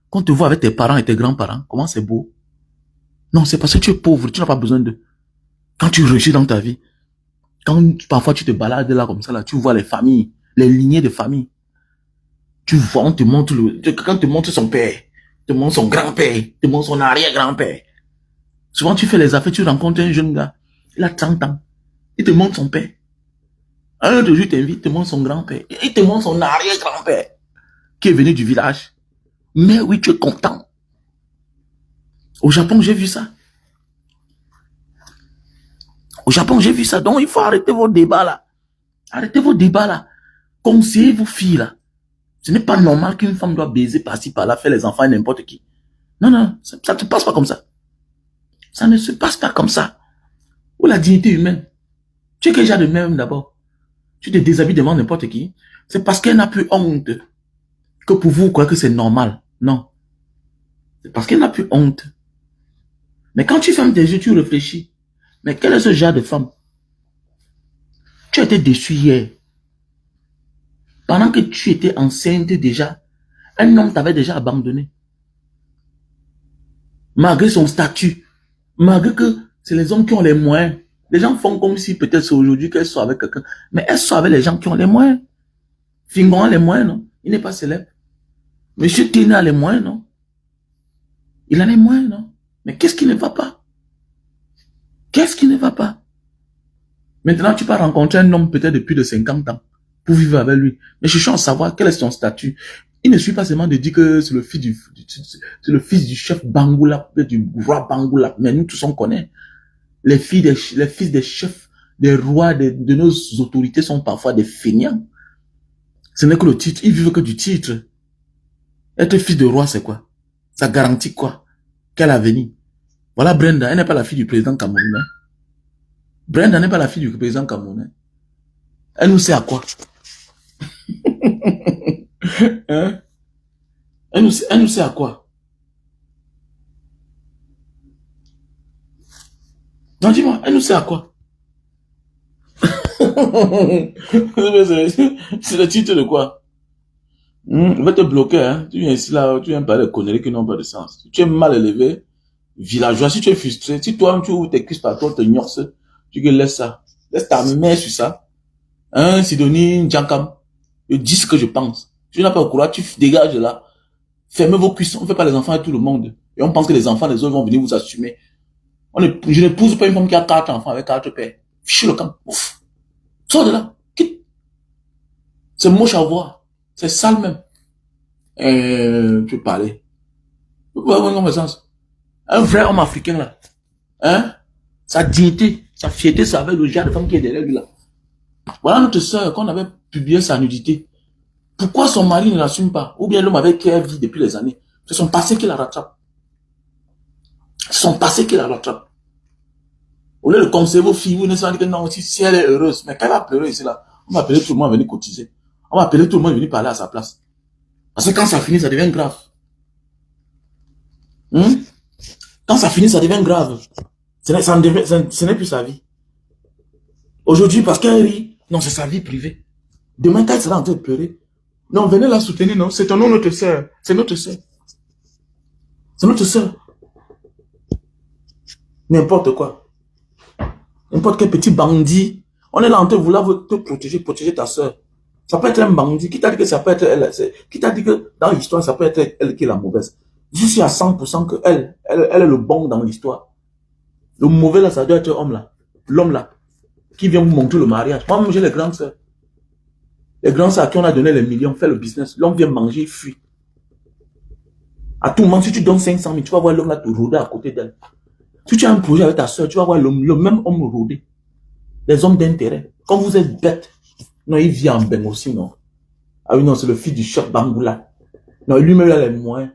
qu'on te voit avec tes parents et tes grands-parents, comment c'est beau. Non, c'est parce que tu es pauvre, tu n'as pas besoin d'eux. Quand tu réussis dans ta vie, quand parfois tu te balades là comme ça, là, tu vois les familles, les lignées de famille. Tu vois, on te montre quelqu'un te montre son père, te montre son grand-père, te montre son arrière-grand-père. Souvent, tu fais les affaires, tu rencontres un jeune gars, il a 30 ans, il te montre son père. Un autre jour, t'invite, te montre son grand-père, il te montre son arrière-grand-père, qui est venu du village. Mais oui, tu es content. Au Japon, j'ai vu ça. Au Japon, j'ai vu ça. Donc, il faut arrêter vos débats là. Arrêtez vos débats là. Conseillez vos filles là. Ce n'est pas normal qu'une femme doit baiser par-ci par-là, faire les enfants à n'importe qui. Non, non, ça ne se passe pas comme ça. Ça ne se passe pas comme ça. Ou la dignité humaine. Tu es quel genre de même d'abord? Tu te déshabilles devant n'importe qui. C'est parce qu'elle n'a plus honte que pour vous, vous croyez que c'est normal. Non. C'est parce qu'elle n'a plus honte. Mais quand tu fermes tes yeux, tu réfléchis. Mais quel est ce genre de femme? Tu as été déçu hier. Pendant que tu étais enceinte déjà, un homme t'avait déjà abandonné. Malgré son statut, malgré que c'est les hommes qui ont les moyens. Les gens font comme si peut-être c'est aujourd'hui qu'elles sont avec quelqu'un. Mais elles sont avec les gens qui ont les moyens. Fingon a les moyens, non? Il n'est pas célèbre. Monsieur Tina a les moyens, non? Il a les moyens, non? Mais qu'est-ce qui ne va pas? Qu'est-ce qui ne va pas? Maintenant, tu peux rencontrer un homme peut-être de plus de 50 ans pour vivre avec lui. Mais je cherche à savoir quel est son statut. Il ne suffit pas seulement de dire que c'est le fils du chef Bangoula, du roi Bangoula. Mais nous tous on connaît. Les fils des chefs, des rois, de nos autorités sont parfois des feignants. Ce n'est que le titre. Ils vivent que du titre. Être fils de roi, c'est quoi? Ça garantit quoi? Quel avenir? Voilà Brenda, elle n'est pas la fille du président camerounais. Brenda n'est pas la fille du président camerounais. Elle nous sait à quoi? Hein? Elle nous sait à quoi? Non, dis-moi, elle nous sait à quoi? C'est le titre de quoi? Je vais te bloquer, hein. Tu viens ici, là, tu viens parler de conneries qui n'ont pas de sens. Tu es mal élevé, villageois, si tu es frustré, si toi-même tu ouvres tes cuisses par toi, te gnorces, tu que laisse ça. Laisse ta mère sur ça. Hein, Sidonie Djankam. Je dis ce que je pense. Si tu n'as pas le courage, tu dégages de là. Fermez vos cuisses. On ne fait pas les enfants à tout le monde. Et on pense que les enfants des autres vont venir vous assumer. Je n'épouse pas une femme qui a 4 enfants avec 4 pères. Fichez le camp. Ouf. Sors de là. Quitte. C'est moche à voir. C'est sale même. Tu veux parler. Ouais, sens. Un vrai homme africain là. Hein? Sa dignité, sa fierté, ça avec le genre de femme qui est derrière lui là. Voilà notre sœur, quand on avait publié sa nudité. Pourquoi son mari ne l'assume pas? Ou bien l'homme avec qui elle vit depuis les années. C'est son passé qui la rattrape. C'est son passé qui la rattrape. Au lieu de conseiller vos filles, vous ne savez que non, si elle est heureuse. Mais quand elle va pleurer ici là, on va appeler tout le monde à venir cotiser. On va appeler tout le monde à venir parler à sa place. Parce que quand ça finit, ça devient grave. Quand ça finit, ça devient grave. Ce n'est plus sa vie. Aujourd'hui, parce qu'elle rit, non, c'est sa vie privée. Demain, quand elle sera en train de pleurer, non, venez la soutenir, non, c'est ton nom, notre sœur. C'est notre sœur. C'est notre sœur. N'importe quoi. N'importe quel petit bandit. On est là en train de vouloir te protéger ta sœur. Ça peut être un bandit. Qui t'a dit que ça peut être elle? Qui t'a dit que dans l'histoire, ça peut être elle qui est la mauvaise? Je suis à 100% que elle est le bon dans l'histoire. Le mauvais là, ça doit être l'homme là. L'homme là. Qui vient vous montrer le mariage. Moi-même, j'ai les grandes sœurs. Les grandes sœurs à qui on a donné les millions, fait le business. L'homme vient manger, il fuit. À tout moment, si tu donnes 500 000, tu vas voir l'homme là te rôder à côté d'elle. Si tu as un projet avec ta soeur, tu vas voir le même homme rôder. Les hommes d'intérêt. Quand vous êtes bête, non, il vit en ben aussi, non. Ah oui, non, c'est le fils du chef Bangoula. Non, lui-même, il a les moyens.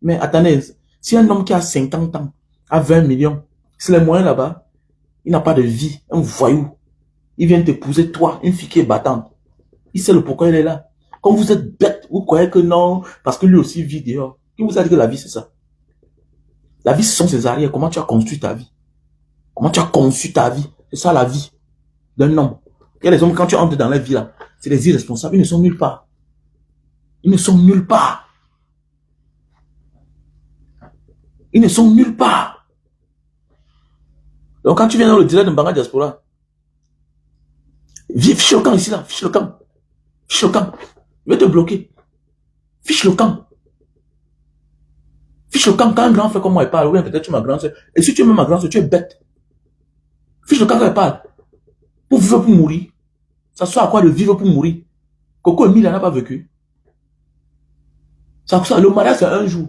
Mais attendez, si un homme qui a 50 ans, a 20 millions, c'est les moyens là-bas, il n'a pas de vie, un voyou. Il vient t'épouser, toi, une fille qui est battante. Il sait le pourquoi il est là. Quand vous êtes bête, vous croyez que non, parce que lui aussi vit dehors. Qui vous a dit que la vie, c'est ça? La vie, ce sont ses arrières. Comment tu as construit ta vie? Comment tu as conçu ta vie? C'est ça la vie d'un homme. Il y a des hommes, quand tu entres dans la vie là, c'est des irresponsables. Ils ne sont nulle part. Ils ne sont nulle part. Ils ne sont nulle part. Donc quand tu viens dans le direct de Mbanga Diaspora, fiche le camp ici là, fiche le camp. Fiche le camp. Je vais te bloquer. Fiche le camp. Fiche le camp quand un grand frère comme moi il parle, ou bien peut-être tu es ma grande soeur. Et si tu es même ma grande soeur, tu es bête. Fiche le camp quand il parle. Pour vivre, pour mourir. Ça soit à quoi de vivre pour mourir. Coco Emile n'a pas vécu. Le mariage c'est un jour.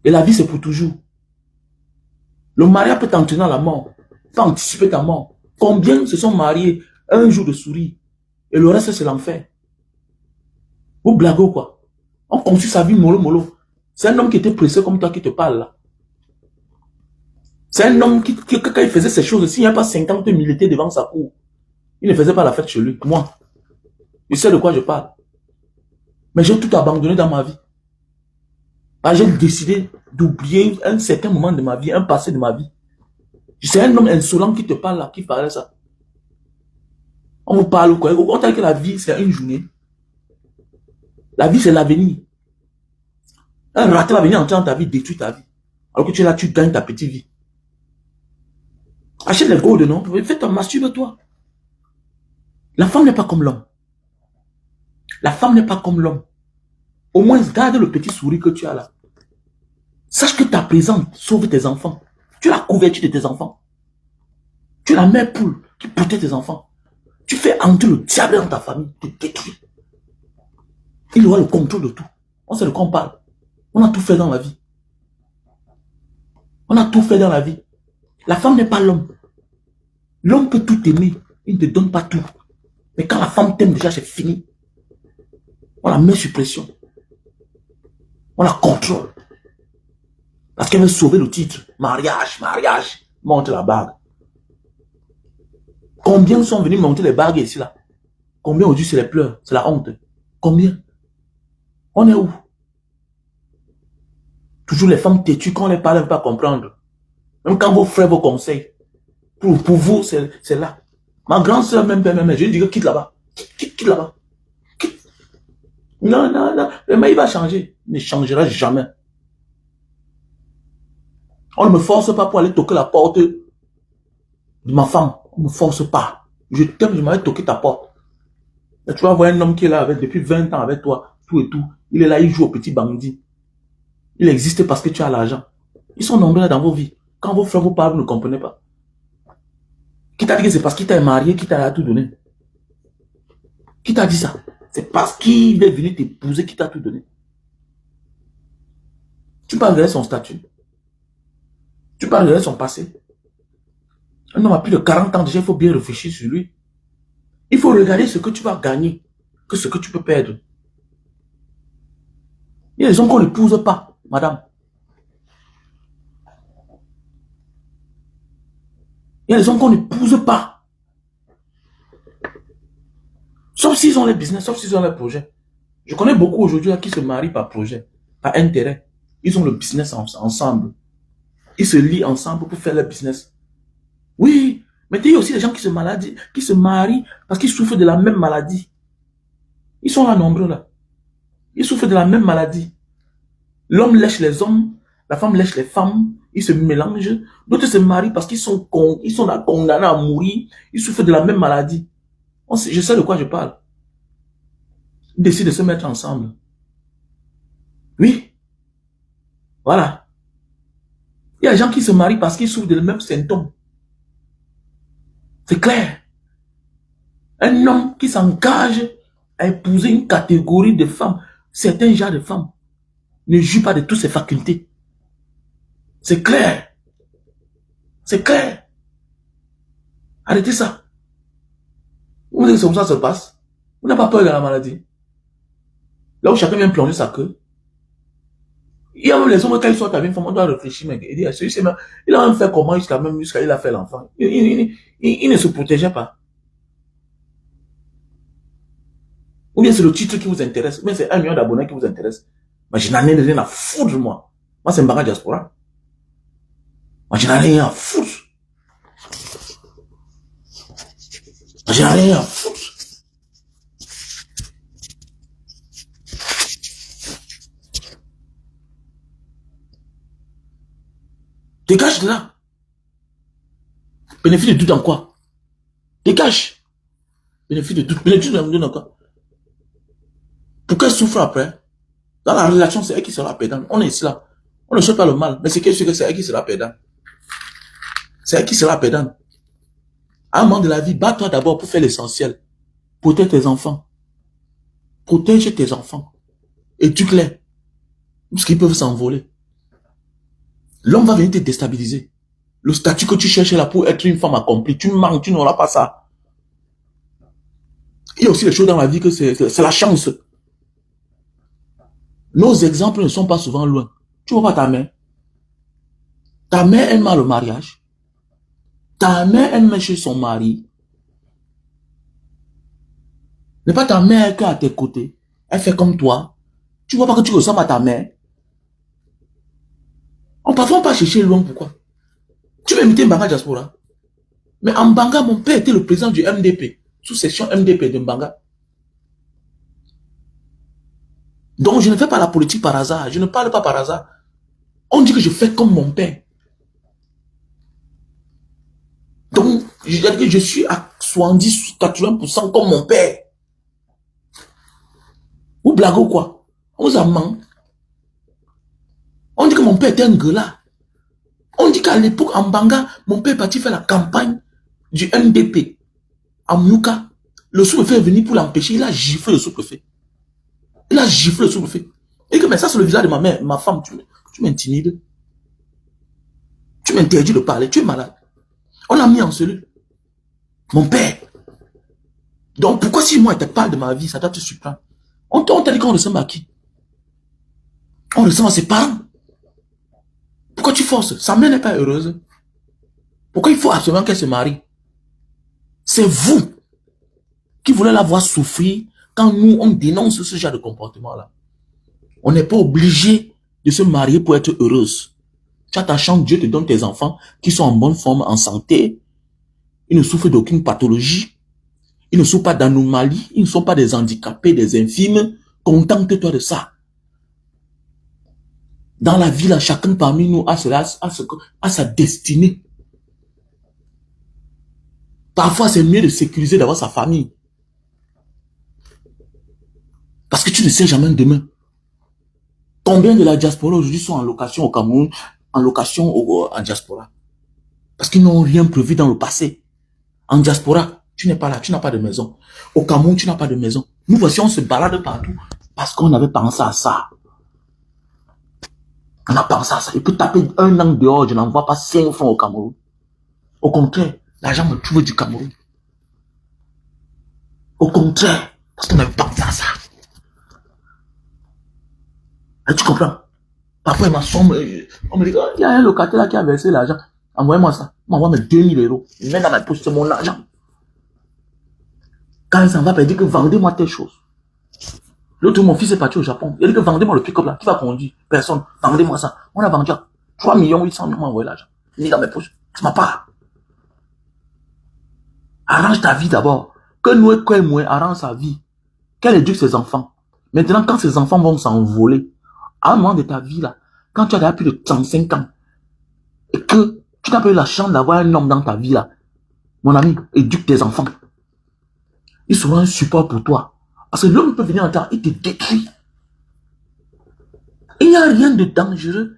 Et la vie c'est pour toujours. Le mariage peut t'entraîner à la mort. Peut anticiper ta mort. Combien se sont mariés un jour de souris. Et le reste c'est l'enfer. Vous blaguez ou quoi? On construit sa vie mollo mollo. C'est un homme qui était pressé comme toi qui te parle là. C'est un homme qui quand il faisait ces choses, s'il n'y a pas 50 militaires devant sa cour, il ne faisait pas la fête chez lui. Moi, je sais de quoi je parle. Mais j'ai tout abandonné dans ma vie. J'ai décidé d'oublier un certain moment de ma vie, un passé de ma vie. C'est un homme insolent qui te parle là, qui parlait ça. On vous parle quoi? On t'a dit que la vie c'est une journée. La vie c'est l'avenir. Un raté va venir entrer dans ta vie, détruire ta vie. Alors que tu es là, tu gagnes ta petite vie. Achète les gold, non? Fais-toi, masturbe-toi. La femme n'est pas comme l'homme. La femme n'est pas comme l'homme. Au moins, garde le petit sourire que tu as là. Sache que ta présence sauve tes enfants. Tu es la couverture de tes enfants. Tu es la mère poule qui protège tes enfants. Tu fais entrer le diable dans ta famille, te détruire. Il aura le contrôle de tout. On sait de quoi on parle. On a tout fait dans la vie. On a tout fait dans la vie. La femme n'est pas l'homme. L'homme peut tout aimer. Il ne te donne pas tout. Mais quand la femme t'aime déjà, c'est fini. On la met sous pression. On la contrôle. Parce qu'elle veut sauver le titre. Mariage, mariage. Monte la bague. Combien sont venus monter les bagues ici là? Combien aujourd'hui c'est les pleurs? C'est la honte. Combien? On est où? Toujours les femmes têtues, quand on les parle, elles ne peuvent pas comprendre. Même quand vos frères vous conseillent. Pour vous, c'est là. Ma grande soeur, même, je lui dis que quitte là-bas. Quitte là-bas. Quitte. Non, non, non. Mais il va changer. Il ne changera jamais. On ne me force pas pour aller toquer la porte de ma femme. On ne me force pas. Je t'aime, je m'avais toqué ta porte. Et tu vas voir un homme qui est là avec, depuis 20 ans avec toi, tout et tout. Il est là, il joue au petit bandit. Il existe parce que tu as l'argent. Ils sont nombreux dans vos vies. Quand vos frères vous parlent, vous ne comprenez pas. Qui t'a dit que c'est parce qu'il t'a marié, qu'il t'a tout donné? Qui t'a dit ça? C'est parce qu'il est venu t'épouser qu'il t'a tout donné. Tu peux regarder son statut. Tu peux regarder son passé. Un homme a plus de 40 ans déjà, il faut bien réfléchir sur lui. Il faut regarder ce que tu vas gagner que ce que tu peux perdre. Il y a des gens qu'on n'épouse pas, madame. Il y a des gens qu'on n'épouse pas. Sauf s'ils ont les business, sauf s'ils ont les projets. Je connais beaucoup aujourd'hui qui se marient par projet, par intérêt. Ils ont le business ensemble. Ils se lient ensemble pour faire leur business. Oui, mais il y a aussi des gens qui se marient parce qu'ils souffrent de la même maladie. Ils sont là nombreux là. Ils souffrent de la même maladie. L'homme lèche les hommes, la femme lèche les femmes, ils se mélangent. D'autres se marient parce qu'ils sont là condamnés à mourir. Ils souffrent de la même maladie. Je sais de quoi je parle. Ils décident de se mettre ensemble. Oui. Voilà. Il y a des gens qui se marient parce qu'ils souffrent des mêmes symptômes. C'est clair. Un homme qui s'engage à épouser une catégorie de femmes, certains genres de femmes, ne jouit pas de toutes ses facultés. C'est clair. C'est clair. Arrêtez ça. Vous voulez que comme ça se passe? Vous n'avez pas peur de la maladie. Là où chacun vient plonger sa queue. Il y a même les hommes, quand ils sont avec une femme, on doit réfléchir, mec. Il a même fait comment jusqu'à il a fait l'enfant. Il ne se protégeait pas. Ou bien c'est le titre qui vous intéresse, ou bien c'est 1 million d'abonnés qui vous intéresse. Mais je n'en ai rien à foutre, moi. Moi, c'est Mbanga Diaspora. Moi, je n'en ai rien à foutre. Moi, je n'en ai rien à foutre. Dégage de là. Bénéfice de doute en quoi? Dégage. Bénéfice de doute. Bénéfice de doute en quoi? Pour qu'elle souffre après? Dans la relation, c'est elle qui sera perdante. On est ici là. On ne souhaite pas le mal. Mais c'est que c'est elle qui sera perdante. C'est elle qui sera perdante. À un moment de la vie, bats-toi d'abord pour faire l'essentiel. Protège tes enfants. Protège tes enfants. Éduque-les. Parce qu'ils peuvent s'envoler. L'homme va venir te déstabiliser. Le statut que tu cherches là pour être une femme accomplie, tu manques, tu n'auras pas ça. Il y a aussi des choses dans la vie que c'est la chance. Nos exemples ne sont pas souvent loin. Tu vois pas ta mère. Ta mère aime le mariage. Ta mère aime chez son mari. N'est pas ta mère qui est à tes côtés. Elle fait comme toi. Tu vois pas que tu ressembles à ta mère. Parfois on pas chercher loin, pourquoi? Tu veux imiter Mbanga Diaspora. Mais en Mbanga, mon père était le président du MDP. Sous section MDP de Mbanga. Donc je ne fais pas la politique par hasard. Je ne parle pas par hasard. On dit que je fais comme mon père. Donc, je suis à 70-80% comme mon père. Vous blaguez ou quoi? On vous a menti. On dit que mon père était un gueulard. On dit qu'à l'époque, en Mbanga, mon père est parti faire la campagne du MDP. À Mouka, le sous-préfet est venu pour l'empêcher. Il a giflé le sous-préfet. Il a giflé le sous-préfet. Et que, mais ça, c'est le visage de ma mère, ma femme. Tu m'intimides. Tu m'interdis de parler. Tu es malade. On l'a mis en cellule. Mon père. Donc, pourquoi si moi, je te parle de ma vie, ça doit te surprendre? On t'a dit qu'on ressemble à qui? On ressemble à ses parents. Pourquoi tu forces? Sa mère n'est pas heureuse. Pourquoi il faut absolument qu'elle se marie? C'est vous qui voulez la voir souffrir quand nous, on dénonce ce genre de comportement-là. On n'est pas obligé de se marier pour être heureuse. Tu as ta chance, Dieu te donne tes enfants qui sont en bonne forme, en santé. Ils ne souffrent d'aucune pathologie. Ils ne souffrent pas d'anomalies. Ils ne sont pas des handicapés, des infimes. Contente-toi de ça. Dans la vie, là, chacun parmi nous a sa destinée. Parfois, c'est mieux de sécuriser d'avoir sa famille. Parce que tu ne sais jamais demain. Combien de la diaspora aujourd'hui sont en location au Cameroun, en location en diaspora? Parce qu'ils n'ont rien prévu dans le passé. En diaspora, tu n'es pas là, tu n'as pas de maison. Au Cameroun, tu n'as pas de maison. Nous voici, on se balade partout parce qu'on avait pensé à ça. On a pensé à ça. Il peut taper un an dehors, je n'envoie pas 5 francs au Cameroun. Au contraire, l'argent me trouve du Cameroun. Au contraire, parce qu'on avait pensé à ça. Et tu comprends? Parfois, il m'a sommeil. On me dit, il y a un locataire là qui a versé l'argent. Envoyez-moi ça. M'envoie mes 2000 euros. Il met dans ma poche, c'est mon argent. Quand il s'en va, il dit que vendez-moi telle chose. L'autre, mon fils est parti au Japon. Il a dit que vendez-moi le pick-up là. Qui va conduire? Personne. Vendez-moi ça. On a vendu à 3 800 000, m'a envoyé l'argent. Il est dans mes poches. C'est ma part. Arrange ta vie d'abord. Que nous et moi arrange sa vie. Qu'elle éduque ses enfants. Maintenant, quand ses enfants vont s'envoler, à un moment de ta vie là, quand tu as déjà plus de 35 ans, et que tu n'as pas eu la chance d'avoir un homme dans ta vie là, mon ami, éduque tes enfants. Ils seront un support pour toi. Parce que l'homme peut venir en temps, il te détruit. Il n'y a rien de dangereux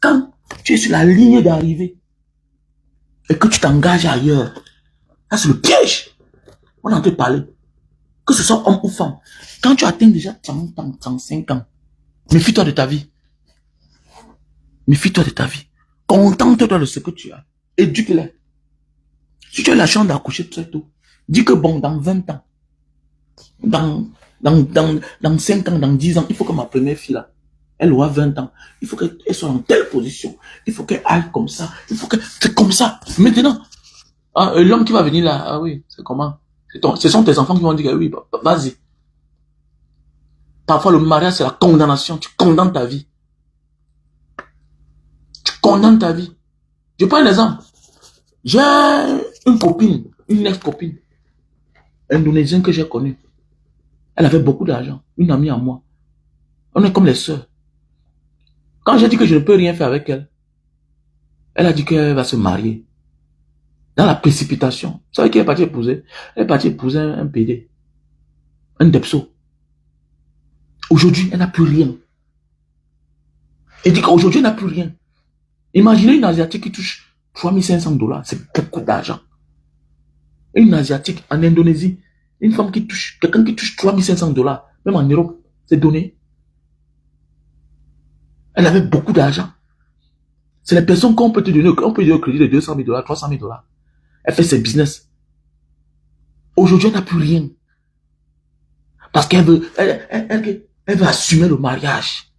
quand tu es sur la ligne d'arrivée et que tu t'engages ailleurs. Ça, c'est le piège. On en peut parler. Que ce soit homme ou femme. Quand tu atteins déjà 30 ans, 35 ans, méfie-toi de ta vie. Méfie-toi de ta vie. Contente-toi de ce que tu as. Éduque-les. Si tu as la chance d'accoucher très tôt, dis que bon, dans 20 ans, dans 5 ans, dans 10 ans, il faut que ma première fille là, elle aura 20 ans. Il faut qu'elle soit dans telle position. Il faut qu'elle aille comme ça. Il faut qu'elle... C'est comme ça. Maintenant, l'homme qui va venir là, ah oui, c'est comment? Ce sont tes enfants qui vont dire, oui, vas-y. Parfois, le mariage, c'est la condamnation. Tu condamnes ta vie. Tu condamnes ta vie. Je prends un exemple. J'ai une copine, une ex-copine, indonésienne que j'ai connue. Elle avait beaucoup d'argent. Une amie à moi. On est comme les sœurs. Quand j'ai dit que je ne peux rien faire avec elle, elle a dit qu'elle va se marier. Dans la précipitation. Vous savez qui est parti épouser? Elle est partie épouser un PD. Un Depso. Aujourd'hui, elle n'a plus rien. Elle dit qu'aujourd'hui, elle n'a plus rien. Imaginez une Asiatique qui touche $3500. C'est beaucoup d'argent. Une Asiatique en Indonésie, une femme qui touche, quelqu'un qui touche $3500, même en Europe, c'est donné. Elle avait beaucoup d'argent. C'est les personnes qu'on peut te donner, on peut donner au crédit de $200,000, $300,000. Elle fait ses business. Aujourd'hui, elle n'a plus rien. Parce qu'elle veut, elle veut assumer le mariage.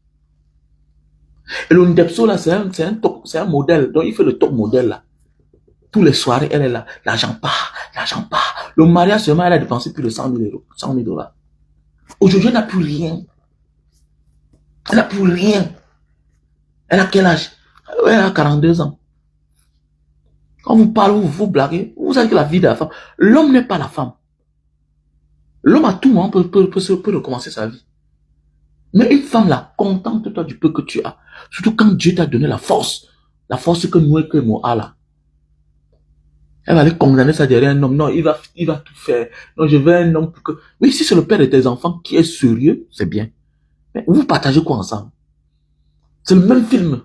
Et le Ndepso, là, c'est un modèle. Donc, il fait le top modèle, là. Tous les soirées, elle est là. L'argent part, l'argent part. Le mariage, seulement, elle a dépensé plus de $100,000. Aujourd'hui, elle n'a plus rien. Elle n'a plus rien. Elle a quel âge? Elle a 42 ans. Quand vous parlez, vous blaguez, vous savez que la vie de la femme, l'homme n'est pas la femme. L'homme à tout moment peut recommencer sa vie. Mais une femme là, contente-toi du peu que tu as. Surtout quand Dieu t'a donné la force que nous et que moi a là. Elle va aller condamner ça derrière un homme. Non, il va tout faire. Non, je veux un homme pour que... Oui, si c'est le père de tes enfants qui est sérieux, c'est bien. Mais vous partagez quoi ensemble? C'est le même film.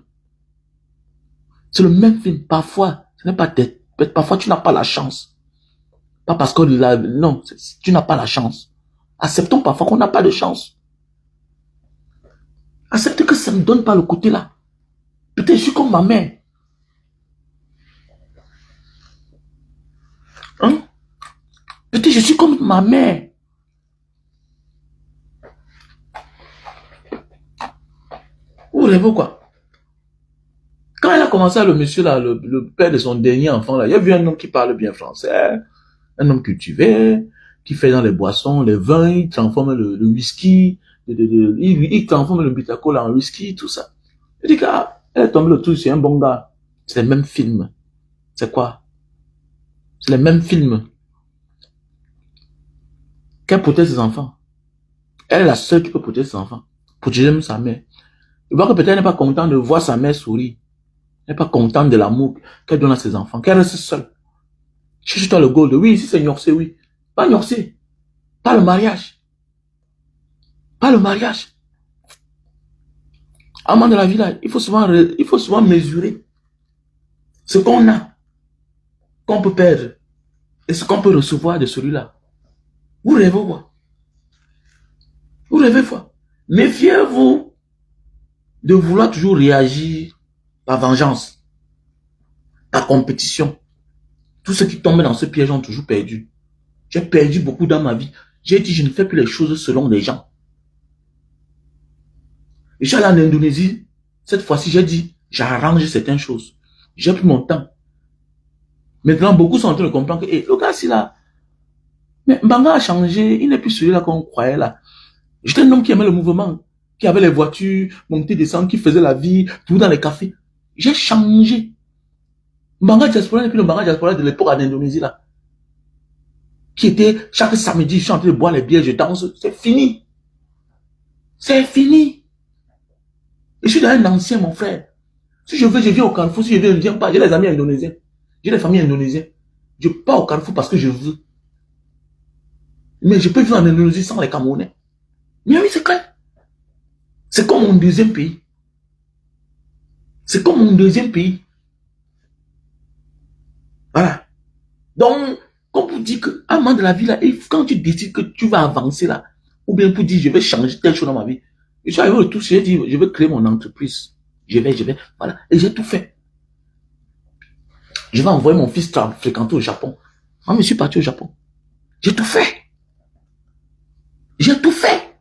C'est le même film. Parfois, ce n'est pas parfois tu n'as pas la chance. Pas parce que non, tu n'as pas la chance. Acceptons parfois qu'on n'a pas de chance. Acceptez que ça ne me donne pas le côté là. Peut-être je suis comme ma mère. Hein? Peut-être je suis comme ma mère. Vous rêvez quoi? Quand elle a commencé, le monsieur là, le père de son dernier enfant là, il y a vu un homme qui parle bien français, un homme cultivé, qui fait dans les boissons, les vins, il transforme le whisky, il transforme le bitacola en whisky, tout ça. Je dis qu'elle est tombée le truc, c'est un bon gars. C'est les mêmes films. C'est quoi? C'est les mêmes films. Qu'elle protège ses enfants. Elle est la seule qui peut protéger ses enfants. Protéger même sa mère. Il voit que peut-être elle n'est pas contente de voir sa mère sourire. Elle n'est pas contente de l'amour qu'elle donne à ses enfants. Qu'elle reste seule. Cherche-toi le gold. Oui, si c'est Nyorsé, oui. Pas Nyorsé. Pas le mariage. Pas le mariage. Amant de la vie là, il faut souvent mesurer ce qu'on a, qu'on peut perdre, et ce qu'on peut recevoir de celui-là. Vous rêvez quoi? Vous rêvez quoi? Méfiez-vous de vouloir toujours réagir par vengeance, par compétition. Tous ceux qui tombent dans ce piège ont toujours perdu. J'ai perdu beaucoup dans ma vie. J'ai dit, je ne fais plus les choses selon les gens. Et je suis allé en Indonésie. Cette fois-ci, j'ai dit, j'arrange certaines choses. J'ai pris mon temps. Maintenant, beaucoup sont en train de comprendre que, le gars, c'est là. Mais Mbanga a changé. Il n'est plus celui-là qu'on croyait là. J'étais un homme qui aimait le mouvement, qui avait les voitures, monter, descendre, qui faisait la vie, tout dans les cafés. J'ai changé. Mbanga Diaspora n'est plus le Mbanga Diaspora de l'époque en Indonésie là. Qui était, chaque samedi, je suis en train de boire les bières, je danse. C'est fini. C'est fini. Je suis un ancien, mon frère. Si je veux, je viens au Carrefour. Si je veux, je ne viens pas. J'ai les amis indonésiens. J'ai des familles indonésiennes. Je pars au Carrefour parce que je veux. Mais je peux vivre en Indonésie sans les Camerounais. Mais oui, c'est clair. C'est comme mon deuxième pays. C'est comme mon deuxième pays. Voilà. Donc, comme vous dites que, à un moment de la vie, là, quand tu décides que tu vas avancer là, ou bien pour dire, je vais changer telle chose dans ma vie, je suis arrivé au tout, j'ai dit, je vais créer mon entreprise. Je vais, voilà. Et j'ai tout fait. Je vais envoyer mon fils fréquenter au Japon. Moi, je suis parti au Japon. J'ai tout fait. J'ai tout fait.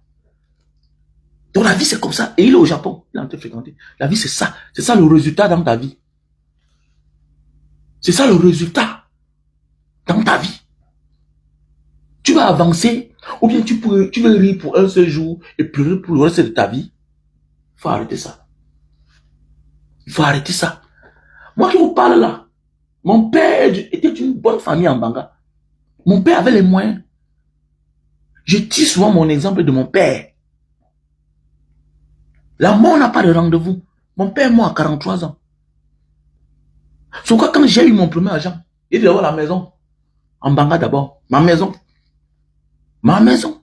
Donc la vie, c'est comme ça. Et il est au Japon. Il est en train de fréquenter. La vie, c'est ça. C'est ça le résultat dans ta vie. C'est ça le résultat dans ta vie. Tu vas avancer, ou bien tu veux rire pour un seul jour et pleurer pour le reste de ta vie. Il faut arrêter ça. Il faut arrêter ça. Moi qui vous parle là, mon père était d'une bonne famille en Banga. Mon père avait les moyens. Je tire souvent mon exemple de mon père. La mort n'a pas de rendez-vous. Mon père est mort à 43 ans. Sauf que quand j'ai eu mon premier argent, Il dit d'abord la maison. En Banga d'abord. Ma maison. Ma maison.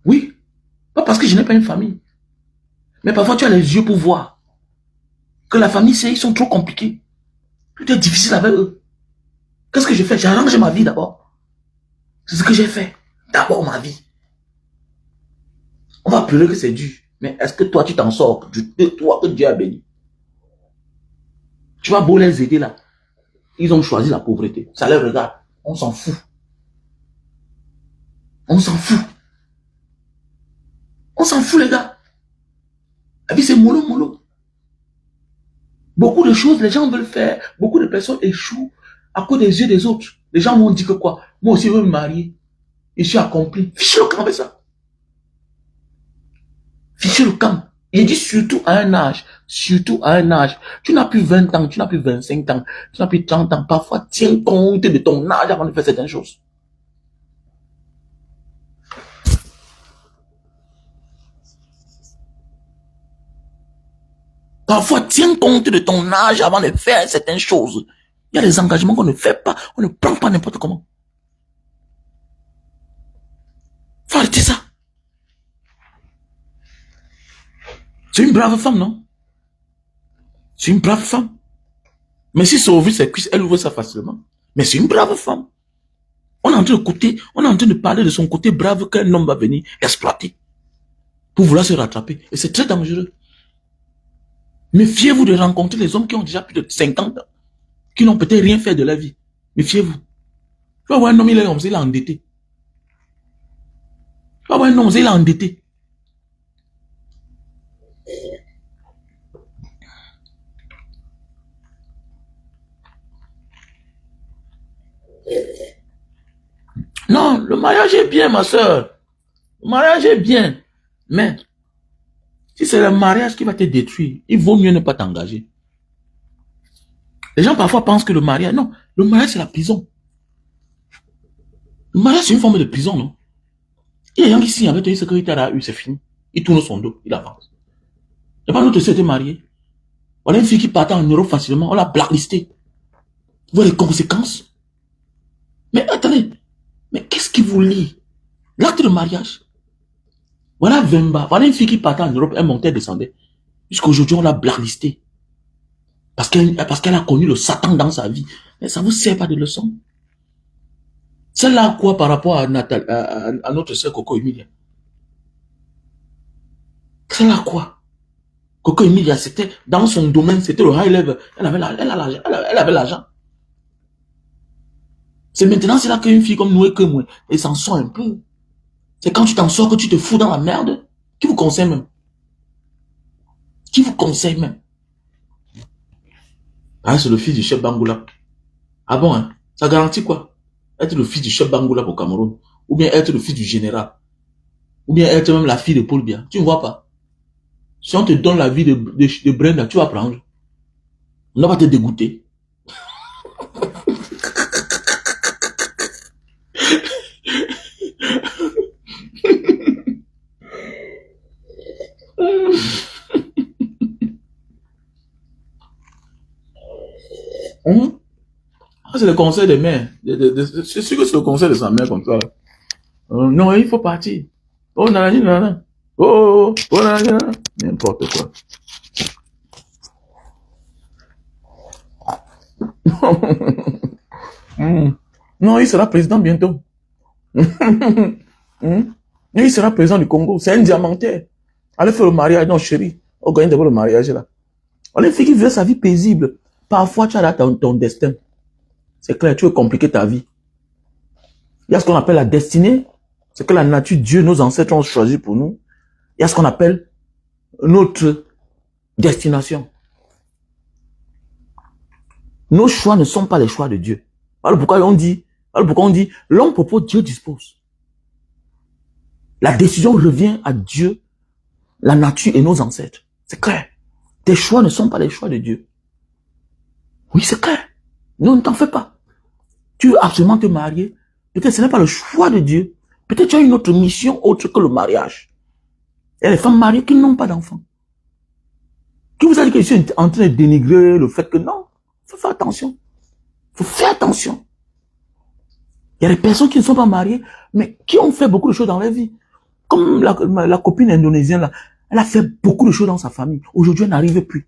Oui. Pas parce que je n'ai pas une famille. Mais parfois tu as les yeux pour voir que la famille, ils sont trop compliqués. Tout est difficile avec eux. Qu'est-ce que je fais? J'ai arrangé ma vie d'abord. C'est ce que j'ai fait. D'abord ma vie. On va pleurer que c'est dur. Mais est-ce que toi, tu t'en sors de toi que Dieu a béni? Tu vas beau les aider là. Ils ont choisi la pauvreté. Ça les regarde. On s'en fout. On s'en fout. On s'en fout, les gars. La vie, c'est mollo, mollo. Beaucoup de choses, les gens veulent faire. Beaucoup de personnes échouent à cause des yeux des autres. Les gens m'ont dit que quoi? Moi aussi, je veux me marier. Je suis accompli. Fichez le camp avec ça. Fichez le camp. Il dit surtout à un âge. Surtout à un âge. Tu n'as plus 20 ans, tu n'as plus 25 ans, tu n'as plus 30 ans. Parfois, tiens compte de ton âge avant de faire certaines choses. Parfois, tiens compte de ton âge avant de faire certaines choses. Il y a des engagements qu'on ne fait pas. On ne prend pas n'importe comment. Faut arrêter ça. C'est une brave femme, non? C'est une brave femme. Mais si ça ouvre ses cuisses, elle ouvre ça facilement. Mais c'est une brave femme. On est en train de parler de son côté brave qu'un homme va venir exploiter pour vouloir se rattraper. Et c'est très dangereux. Méfiez-vous de rencontrer les hommes qui ont déjà plus de 50 ans, qui n'ont peut-être rien fait de la vie. Méfiez-vous. Tu vas voir un homme, il est comme ça, il est endetté. Tu vas voir un homme, il est endetté. Non, le mariage est bien, ma soeur. Le mariage est bien. Mais, si c'est le mariage qui va te détruire, il vaut mieux ne pas t'engager. Les gens parfois pensent que le mariage, non, le mariage c'est la prison. Le mariage c'est une forme de prison, non? Il y a des gens qui signent avec toi, ce qu'il t'a eu, c'est fini. Il tourne son dos, il avance. Il n'y a pas notre sœur était mariée. On a une fille qui partait en Europe facilement, on l'a blacklistée. Vous voyez les conséquences? Mais attendez, mais qu'est-ce qui vous lie? L'acte de mariage. Voilà Vemba, voilà une fille qui partait en Europe, elle montait, elle descendait. Jusqu'aujourd'hui, on l'a blacklistée. Parce qu'elle a connu le Satan dans sa vie. Mais ça vous sert pas de leçon. Celle-là, quoi par rapport à notre sœur Coco Emilia? Celle-là, quoi? Coco Emilia, c'était dans son domaine, c'était le high level. Elle avait l'argent. C'est maintenant, c'est là qu'une fille comme nous et que moi, elle s'en sort un peu. C'est quand tu t'en sors que tu te fous dans la merde. Qui vous conseille même? Qui vous conseille même? Ah, c'est le fils du chef Bangoula. Ah bon, hein? Ça garantit quoi? Être le fils du chef Bangoula au Cameroun. Ou bien être le fils du général. Ou bien être même la fille de Paul Biya. Tu ne vois pas? Si on te donne la vie de Brenda, tu vas prendre. On ne va pas te dégoûter. Ah, c'est le conseil des mères. C'est sûr que c'est le conseil de sa mère comme ça. Non, il faut partir. Oh, nanani, nanana. Oh, nanani, nanana. N'importe quoi. Non, il sera président bientôt. Il sera président du Congo. C'est un diamantaire. Allez faire le mariage. Non, chérie. On gagne d'abord le mariage là. On est fait qui veut sa vie paisible. Parfois, tu as là ton destin. C'est clair, tu veux compliquer ta vie. Il y a ce qu'on appelle la destinée. C'est que la nature, Dieu, nos ancêtres ont choisi pour nous. Il y a ce qu'on appelle notre destination. Nos choix ne sont pas les choix de Dieu. Alors pourquoi on dit, l'homme propose, Dieu dispose. La décision revient à Dieu, la nature et nos ancêtres. C'est clair. Tes choix ne sont pas les choix de Dieu. Oui, c'est clair. Non, ne t'en fais pas. Tu veux absolument te marier. Peut-être que ce n'est pas le choix de Dieu. Peut-être que tu as une autre mission autre que le mariage. Il y a les femmes mariées qui n'ont pas d'enfants. Qui vous a dit que je suis en train de dénigrer le fait que non, faut faire attention. Faut faire attention. Il y a des personnes qui ne sont pas mariées, mais qui ont fait beaucoup de choses dans leur vie. Comme la copine indonésienne, là, elle a fait beaucoup de choses dans sa famille. Aujourd'hui, elle n'arrive plus.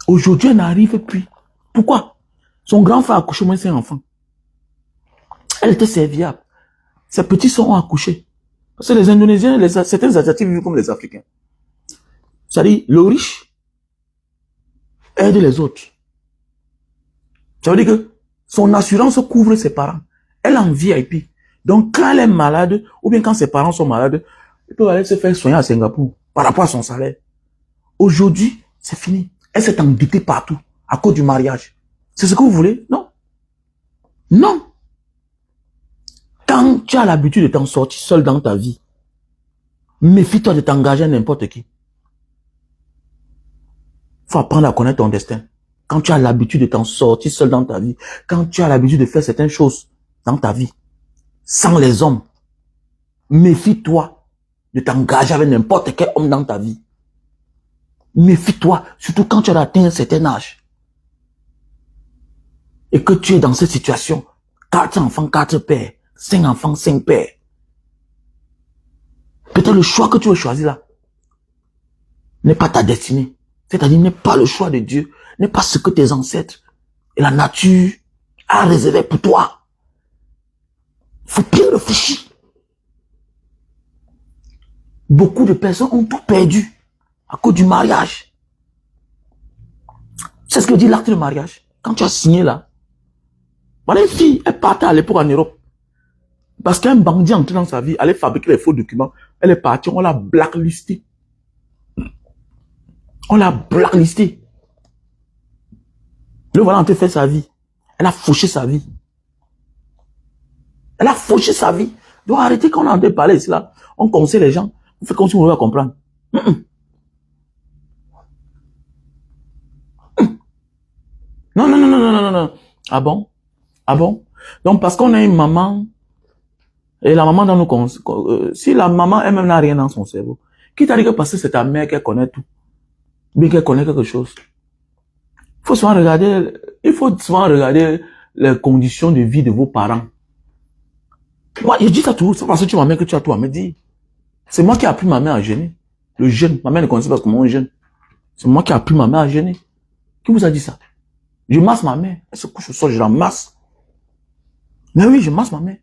Aujourd'hui, elle n'arrive plus. Pourquoi? Son grand frère a accouché moins 5 enfants. Elle était serviable. Ses petits sont accouchés. Parce que les Indonésiens, certains Asiatiques vivent comme les Africains. C'est-à-dire, le riche aide les autres. Ça veut dire que son assurance couvre ses parents. Elle est en VIP. Donc, quand elle est malade, ou bien quand ses parents sont malades, elle peut aller se faire soigner à Singapour par rapport à son salaire. Aujourd'hui, c'est fini. Elle s'est endettée partout à cause du mariage. C'est ce que vous voulez? Non. Non. Quand tu as l'habitude de t'en sortir seul dans ta vie, méfie-toi de t'engager à n'importe qui. Faut apprendre à connaître ton destin. Quand tu as l'habitude de t'en sortir seul dans ta vie, quand tu as l'habitude de faire certaines choses dans ta vie, sans les hommes, méfie-toi de t'engager avec n'importe quel homme dans ta vie. Méfie-toi, surtout quand tu as atteint un certain âge. Et que tu es dans cette situation, 4 enfants, 4 pères, 5 enfants, 5 pères. Peut-être le choix que tu veux choisir là n'est pas ta destinée. C'est-à-dire n'est pas le choix de Dieu, n'est pas ce que tes ancêtres et la nature a réservé pour toi. Faut bien réfléchir. Beaucoup de personnes ont tout perdu à cause du mariage. C'est ce que dit l'acte de mariage. Quand tu as signé là, voilà, une fille, elle partait à l'époque en Europe. Parce qu'un bandit entré dans sa vie, allait fabriquer les faux documents. Elle est partie, on l'a blacklistée. On l'a blacklistée. Le voilà en train de faire sa vie. Elle a fauché sa vie. Elle a fauché sa vie. Donc arrêtez quand on est en train de parler ici là. On conseille les gens. On fait comme si on voulait comprendre. Non, non, non, non, non, non, non. Ah bon? Ah bon? Donc parce qu'on a une maman, et la maman dans nos si la maman elle-même n'a rien dans son cerveau, qui t'a dit que parce que c'est ta mère qu'elle connaît tout, bien qu'elle connaît quelque chose. Il faut souvent regarder les conditions de vie de vos parents. Moi, je dis ça toujours, c'est parce que tu m'as que tu as tout à me dire. C'est moi qui ai appris ma mère à jeûner. Le jeûne, ma mère ne connaissait pas comment on jeûne. C'est moi qui ai appris ma mère à jeûner. Qui vous a dit ça? Je masse ma mère. Elle se couche au sol, je la masse. Mais oui, je masse ma mère.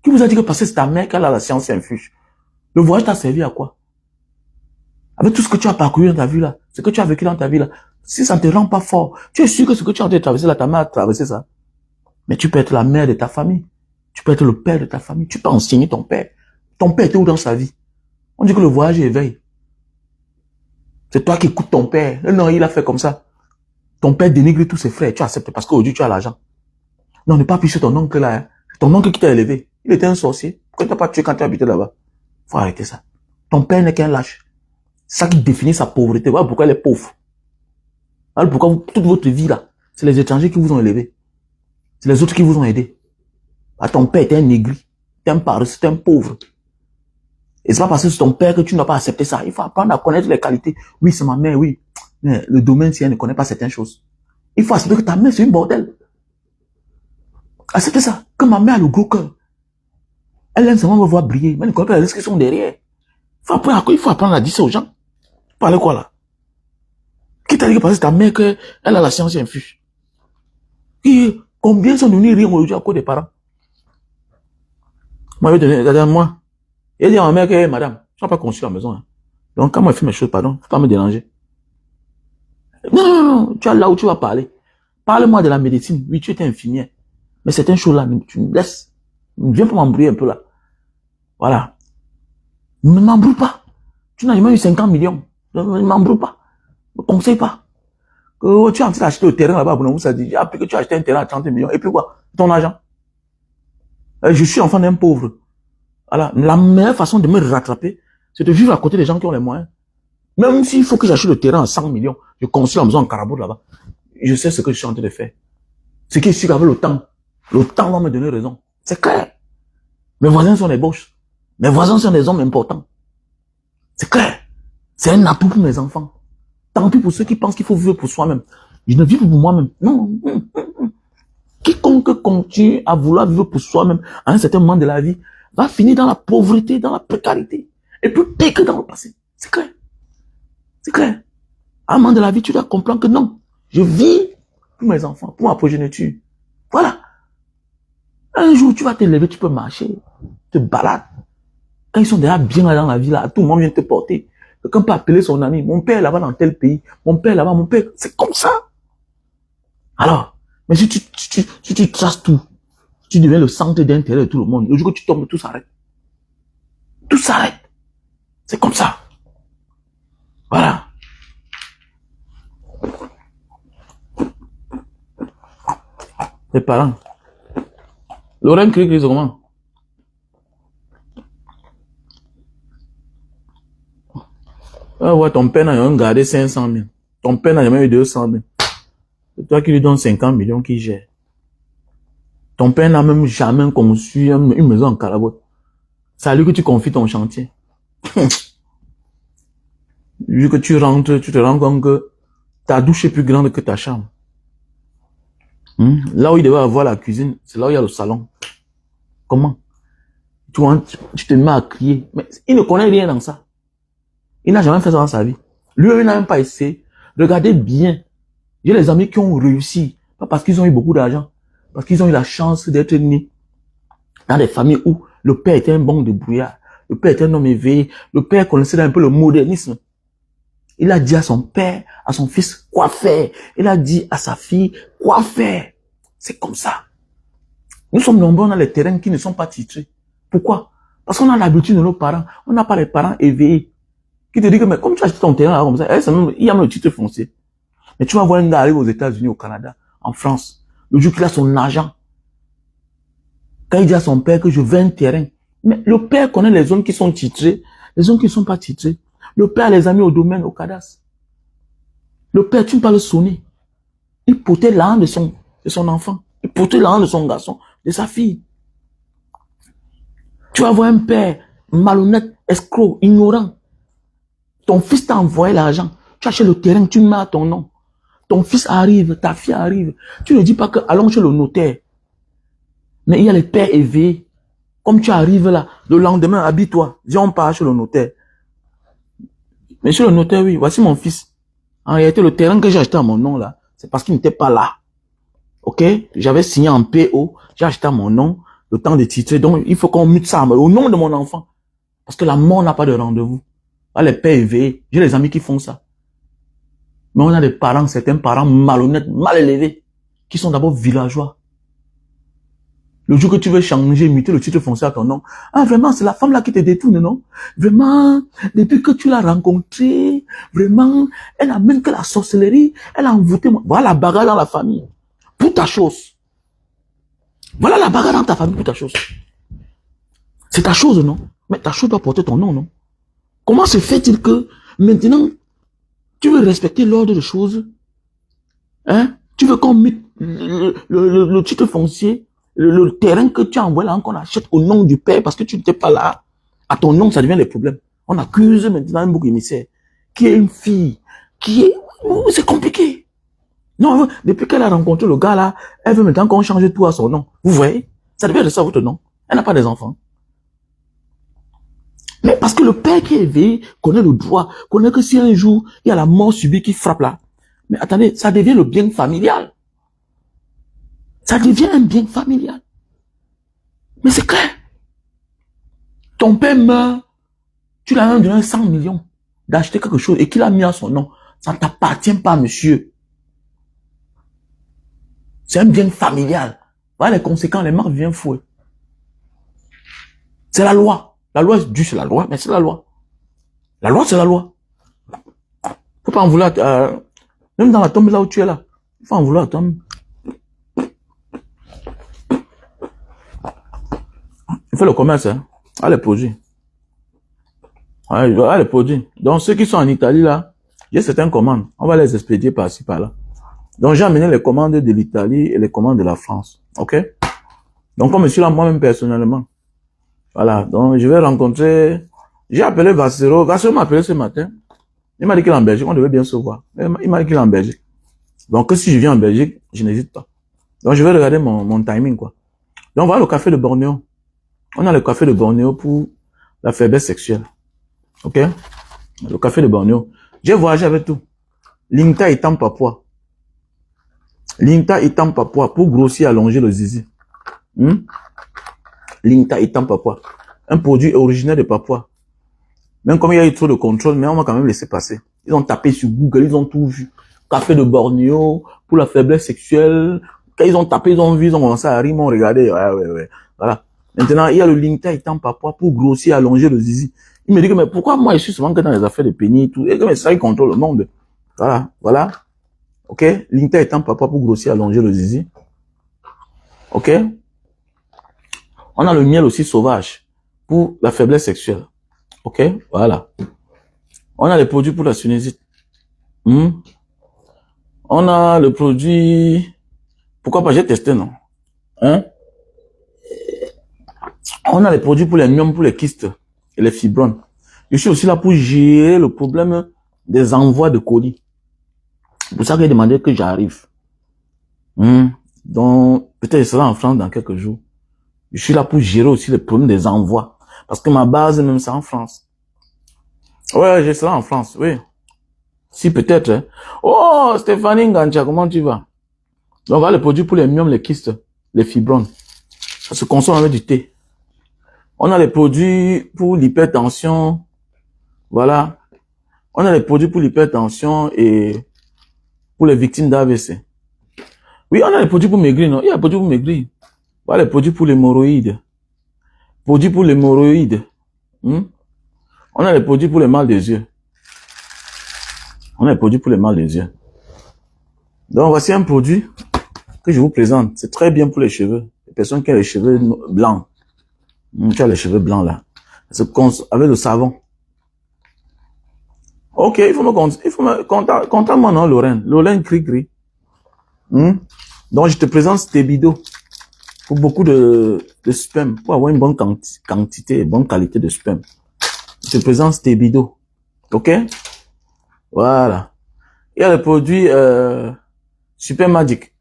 Qui vous a dit que parce que c'est ta mère qu'elle a la science infuse? Le voyage t'a servi à quoi? Avec tout ce que tu as parcouru dans ta vie là, ce que tu as vécu dans ta vie là, si ça ne te rend pas fort, tu es sûr que ce que tu as en train de traverser là, ta mère a traversé ça. Mais tu peux être la mère de ta famille. Tu peux être le père de ta famille. Tu peux enseigner ton père. Ton père était où dans sa vie? On dit que le voyage éveille. C'est toi qui écoutes ton père. Non, il a fait comme ça. Ton père dénigre tous ses frères. Tu acceptes parce qu'aujourd'hui tu as l'argent. Non, ne pas pisser ton oncle là. Hein. Ton oncle qui t'a élevé. Il était un sorcier. Pourquoi tu n'as pas tué quand tu habitais là-bas? Faut arrêter ça. Ton père n'est qu'un lâche. C'est ça qui définit sa pauvreté. Voilà pourquoi elle est pauvre. Voilà pourquoi toute votre vie là, c'est les étrangers qui vous ont élevé. C'est les autres qui vous ont aidé. Ah, ton père était un aigri. T'es un paresseux, t'es un pauvre. Et c'est pas parce que c'est ton père que tu n'as pas accepté ça. Il faut apprendre à connaître les qualités. Oui, c'est ma mère, oui. Mais le domaine, si elle ne connaît pas certaines choses. Il faut accepter que ta mère, c'est une bordel. Acceptez ça. Que ma mère a le gros cœur. Elle aime seulement me voir briller. Mais elle ne connaît pas les risques qui sont derrière. Il faut apprendre à dire ça aux gens. Parlez quoi là? Qui t'a dit que parce que ta mère, qu'elle a la science infuse? Et combien sont devenus rires aujourd'hui à cause des parents? Moi, je vais donner, moi. Il dit à ma mère que, madame, je n'ai pas conçu la maison. Hein. Donc, quand moi je fais mes choses, pardon, faut pas me déranger. Non, non, non, tu as là où tu vas parler. Parle-moi de la médecine. Oui, tu étais infirmière. Mais certaines choses-là, tu me laisses. Viens pour m'embrouiller un peu là. Voilà. Ne m'embrouille pas. Tu n'as jamais eu 50 millions. Ne m'embrouille pas. Ne me conseille pas. Que tu as acheté le terrain là-bas, bon, ça dit, après que tu as acheté un terrain à 30 millions. Et puis quoi? Ton argent. Je suis enfant d'un pauvre. Voilà. La meilleure façon de me rattraper, c'est de vivre à côté des gens qui ont les moyens. Même s'il faut que j'achète le terrain à 100 millions, je construis la maison en Carabout là-bas. Je sais ce que je suis en train de faire. Ce qui est sûr qu'avec le temps va me donner raison. C'est clair. Mes voisins sont des boches. Mes voisins sont des hommes importants. C'est clair. C'est un atout pour mes enfants. Tant pis pour ceux qui pensent qu'il faut vivre pour soi-même. Je ne vis pour moi-même. Non. quiconque continue à vouloir vivre pour soi-même à un certain moment de la vie va finir dans la pauvreté, dans la précarité. Et plus pire que dans le passé. C'est clair. C'est clair. À un moment de la vie, tu dois comprendre que non. Je vis pour mes enfants, pour ma progéniture. Voilà. Un jour, tu vas te lever, tu peux marcher, te balades. Quand ils sont déjà bien là dans la vie, là, tout le monde vient te porter. Quelqu'un peut appeler son ami. Mon père est là-bas dans tel pays. Mon père est là-bas, mon père. C'est comme ça. Alors, mais si tu traces tout, tu deviens le centre d'intérêt de tout le monde. Le jour que tu tombes, tout s'arrête. Tout s'arrête. C'est comme ça. Voilà. Les parents. Lorraine crie comment? Ah ouais, ton père n'a jamais gardé 500 000. Ton père n'a jamais eu 200 000. C'est toi qui lui donnes 50 millions qui gère. Ton père n'a même jamais conçu une maison en calabote. C'est à lui que tu confies ton chantier. Vu que tu rentres, tu te rends compte que ta douche est plus grande que ta chambre. Là où il devait avoir la cuisine, c'est là où il y a le salon. Comment? Tu te mets à crier. Mais il ne connaît rien dans ça. Il n'a jamais fait ça dans sa vie. Lui, il n'a même pas essayé. Regardez bien. J'ai les amis qui ont réussi. Pas parce qu'ils ont eu beaucoup d'argent. Parce qu'ils ont eu la chance d'être nés dans des familles où le père était un bon débrouillard. Le père était un homme éveillé. Le père connaissait un peu le modernisme. Il a dit à son père, à son fils, quoi faire. Il a dit à sa fille, quoi faire. C'est comme ça. Nous sommes nombreux dans les terrains qui ne sont pas titrés. Pourquoi? Parce qu'on a l'habitude de nos parents. On n'a pas les parents éveillés. Qui te dit que, mais comme tu as acheté ton terrain là, comme ça, il y a même le titre foncier. Mais tu vas voir un gars arriver aux États-Unis, au Canada, en France, le jour qu'il a son argent. Quand il dit à son père que je veux un terrain. Mais le père connaît les zones qui sont titrées, les zones qui ne sont pas titrées. Le père a les amis au domaine, au cadastre. Le père, tu ne peux pas le sonner. Il portait l'âme de son enfant. Il portait l'âme de son garçon, de sa fille. Tu vas voir un père malhonnête, escroc, ignorant. Ton fils t'a envoyé l'argent. Tu achètes le terrain, tu mets à ton nom. Ton fils arrive, ta fille arrive. Tu ne dis pas que allons chez le notaire. Mais il y a les pères éveillés. Comme tu arrives là, le lendemain, habille-toi. Viens, on part chez le notaire. Mais chez le notaire, oui, voici mon fils. En réalité, le terrain que j'ai acheté à mon nom là, c'est parce qu'il n'était pas là. Ok? J'avais signé en PO, j'ai acheté à mon nom, le temps de titrer. Donc, il faut qu'on mute ça au nom de mon enfant. Parce que la mort n'a pas de rendez-vous. Là, les pères éveillés, j'ai des amis qui font ça. Mais on a des parents, certains parents malhonnêtes, mal élevés, qui sont d'abord villageois. Le jour que tu veux changer, muter le titre foncier à ton nom, ah vraiment, c'est la femme là qui te détourne, non? Vraiment, depuis que tu l'as rencontrée, vraiment, elle a même que la sorcellerie, elle a envoûté, voilà la bagarre dans la famille. Pour ta chose. Voilà la bagarre dans ta famille pour ta chose. C'est ta chose, non? Mais ta chose doit porter ton nom, non? Comment se fait-il que, maintenant, tu veux respecter l'ordre des choses? Hein? Tu veux qu'on mette le titre foncier, le terrain que tu as envoyé là, qu'on achète au nom du père parce que tu n'étais pas là. À ton nom, ça devient des problèmes. On accuse maintenant un bouc émissaire qui est une fille, qui est... C'est compliqué. Non, depuis qu'elle a rencontré le gars là, elle veut maintenant qu'on change tout à son nom. Vous voyez? Ça devient de ça votre nom. Elle n'a pas des enfants. Mais parce que le père qui est éveillé connaît le droit, connaît que si un jour il y a la mort subie qui frappe là, mais attendez, ça devient le bien familial. Ça devient un bien familial. Mais c'est clair. Ton père meurt, tu l'as même donné 100 millions d'acheter quelque chose et qu'il a mis à son nom. Ça ne t'appartient pas, monsieur. C'est un bien familial. Voilà les conséquences, les marques viennent fouer. C'est la loi. La loi est due, c'est la loi, mais c'est la loi. La loi, c'est la loi. Faut pas en vouloir, même dans la tombe là où tu es là. Faut en vouloir à toi-même. Il fait le commerce, hein. Ah, les produits. Ah, les produits. Donc, ceux qui sont en Italie, là, j'ai certaines commandes. On va les expédier par-ci, par-là. Donc, j'ai amené les commandes de l'Italie et les commandes de la France. OK? Donc, comme je suis là, moi-même, personnellement. Voilà. Donc, je vais rencontrer... J'ai appelé Vassero. Vassero m'a appelé ce matin. Il m'a dit qu'il est en Belgique. On devait bien se voir. Il m'a dit qu'il est en Belgique. Donc, si je viens en Belgique, je n'hésite pas. Donc, je vais regarder mon timing, quoi. Donc, voilà le café de Bornéo. On a le café de Bornéo pour la faiblesse sexuelle. OK? Le café de Bornéo. J'ai voyagé avec tout. L'Inta étant Papua. L'Inta étant Papua pour grossir, allonger le zizi. L'Inta étant Papua. Un produit originaire de Papua. Même comme il y a eu trop de contrôle, mais on va quand même laisser passer. Ils ont tapé sur Google, ils ont tout vu. Café de Bornéo pour la faiblesse sexuelle. Quand ils ont tapé, ils ont vu, ils ont commencé à rire, ils ont regardé. Ouais. Voilà. Maintenant, il y a le L'Inta étant Papua pour grossir, allonger le zizi. Il me dit que, mais pourquoi moi je suis souvent que dans les affaires de pénis et tout. Et que, mais ça, il contrôle le monde. Voilà. OK? L'Inta étant Papua pour grossir, allonger le zizi. OK? On a le miel aussi sauvage pour la faiblesse sexuelle. OK? Voilà. On a les produits pour la sinusite. On a le produit... Pourquoi pas? J'ai testé, non? On a les produits pour les myomes, pour les kystes et les fibromes. Je suis aussi là pour gérer le problème des envois de colis. C'est pour ça que j'ai demandé que j'arrive. Donc, peut-être je serai en France dans quelques jours. Je suis là pour gérer aussi le problème des envois. Parce que ma base, même, c'est en France. Ouais, je serai en France, oui. Si, peut-être. Hein. Oh, Stéphanie Ngancha, comment tu vas? Donc, voilà les produits pour les myomes, les kystes, les fibromes. Ça se consomme avec du thé. On a les produits pour l'hypertension. Voilà. On a les produits pour l'hypertension et pour les victimes d'AVC. Oui, on a les produits pour maigrir, non? Il y a les produits pour maigrir. Voilà les produits pour l'hémorroïde. Produits pour l'hémorroïde. On a les produits pour les mal des yeux. On a les produits pour les mal des yeux. Donc, voici un produit que je vous présente. C'est très bien pour les cheveux. Les personnes qui ont les cheveux blancs. Tu as les cheveux blancs, là. Avec le savon. OK, il faut me contacte-moi, non, Lorraine. Lorraine Cricri. Donc, je te présente Stébido. Pour beaucoup de sperme. Pour avoir une bonne quantité et bonne qualité de sperme. Je te présente Stébido. OK? Voilà. Il y a le produit Super Magic.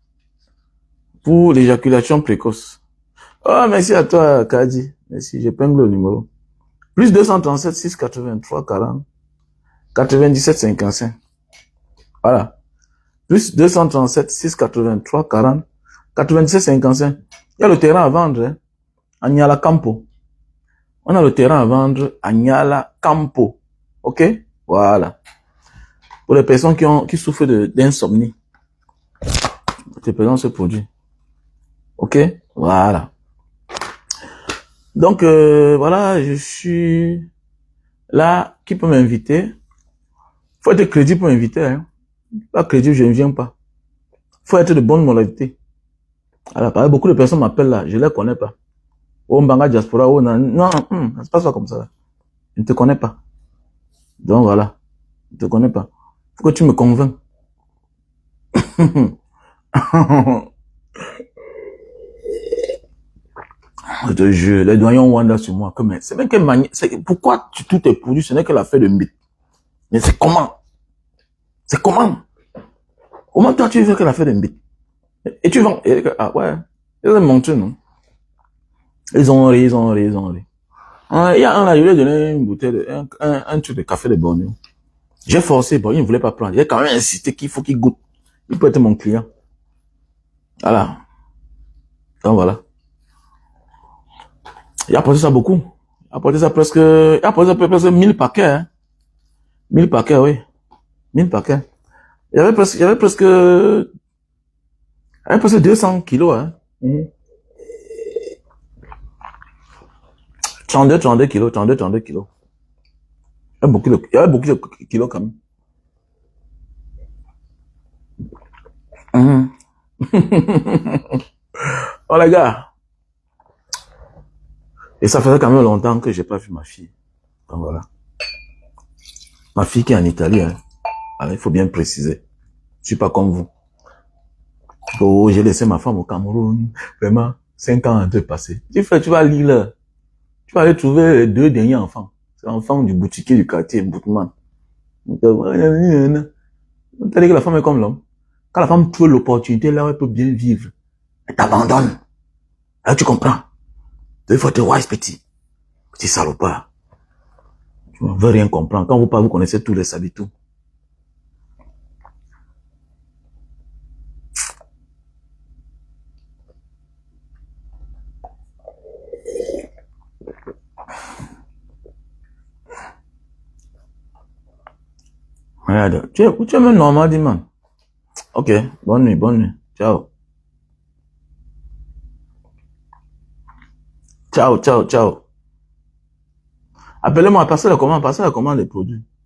Pour l'éjaculation précoce. Oh, merci à toi, Kadi. Merci, j'épingle le numéro. Plus 237 683 40 97 55. Voilà. Plus 237 683 40 97 55. Il y a le terrain à vendre, hein, à Nyala Campo. On a le terrain à vendre à Nyala Campo. OK? Voilà. Pour les personnes qui souffrent d'insomnie. Je te présente ce produit. OK? Voilà. Donc, voilà, je suis là. Qui peut m'inviter? Faut être crédible pour m'inviter, hein. Pas crédible, je ne viens pas. Faut être de bonne moralité. Alors, pareil, beaucoup de personnes m'appellent là, je les connais pas. Oh, Mbanga Diaspora, oh, non, ça se passe pas comme ça, là. Je ne te connais pas. Donc, voilà. Je ne te connais pas. Faut que tu me convainques. Je te jure, les doyens Wanda sur moi. C'est même quelle manière, pourquoi tout tes produits, ce n'est que l'affaire de mythe. Mais c'est comment? C'est comment? Comment toi tu veux que l'affaire de mythe? Et tu vends, ah ouais, ils ont montré, non? Ils ont ri. Il y a un là, je lui ai donné une bouteille, un truc de café de Bornéo. J'ai forcé, bon, il ne voulait pas prendre. J'ai quand même insisté qu'il faut qu'il goûte. Il peut être mon client. Voilà. Donc voilà. Il a apporté ça beaucoup. Il a apporté ça presque 1000 paquets, hein. 1000 paquets, oui. 1000 paquets. Il y avait presque 200 kilos, hein. 32 kilos. Il y avait beaucoup de kilos quand même. Oh les gars. Et ça faisait quand même longtemps que j'ai pas vu ma fille. Donc voilà. Ma fille qui est en Italie, hein. Alors, il faut bien préciser. Je suis pas comme vous. Oh, j'ai laissé ma femme au Cameroun. Vraiment, 5 ans en deux passés. Tu vas lire là. Tu vas aller trouver les 2 derniers enfants. C'est l'enfant du boutiquier du quartier, Boutman. T'as dit que la femme est comme l'homme. Quand la femme trouve l'opportunité là où elle peut bien vivre, Elle t'abandonne. Là, tu comprends. Il faut être wise, petit. Petit salopard. Tu ne veux rien comprendre. Quand vous parlez, vous connaissez tous les sabitou. Regarde, tu es même normal, dis man. Ok, bonne nuit, bonne nuit. Ciao. Ciao, ciao, ciao. Appelez-moi, passez la commande des produits.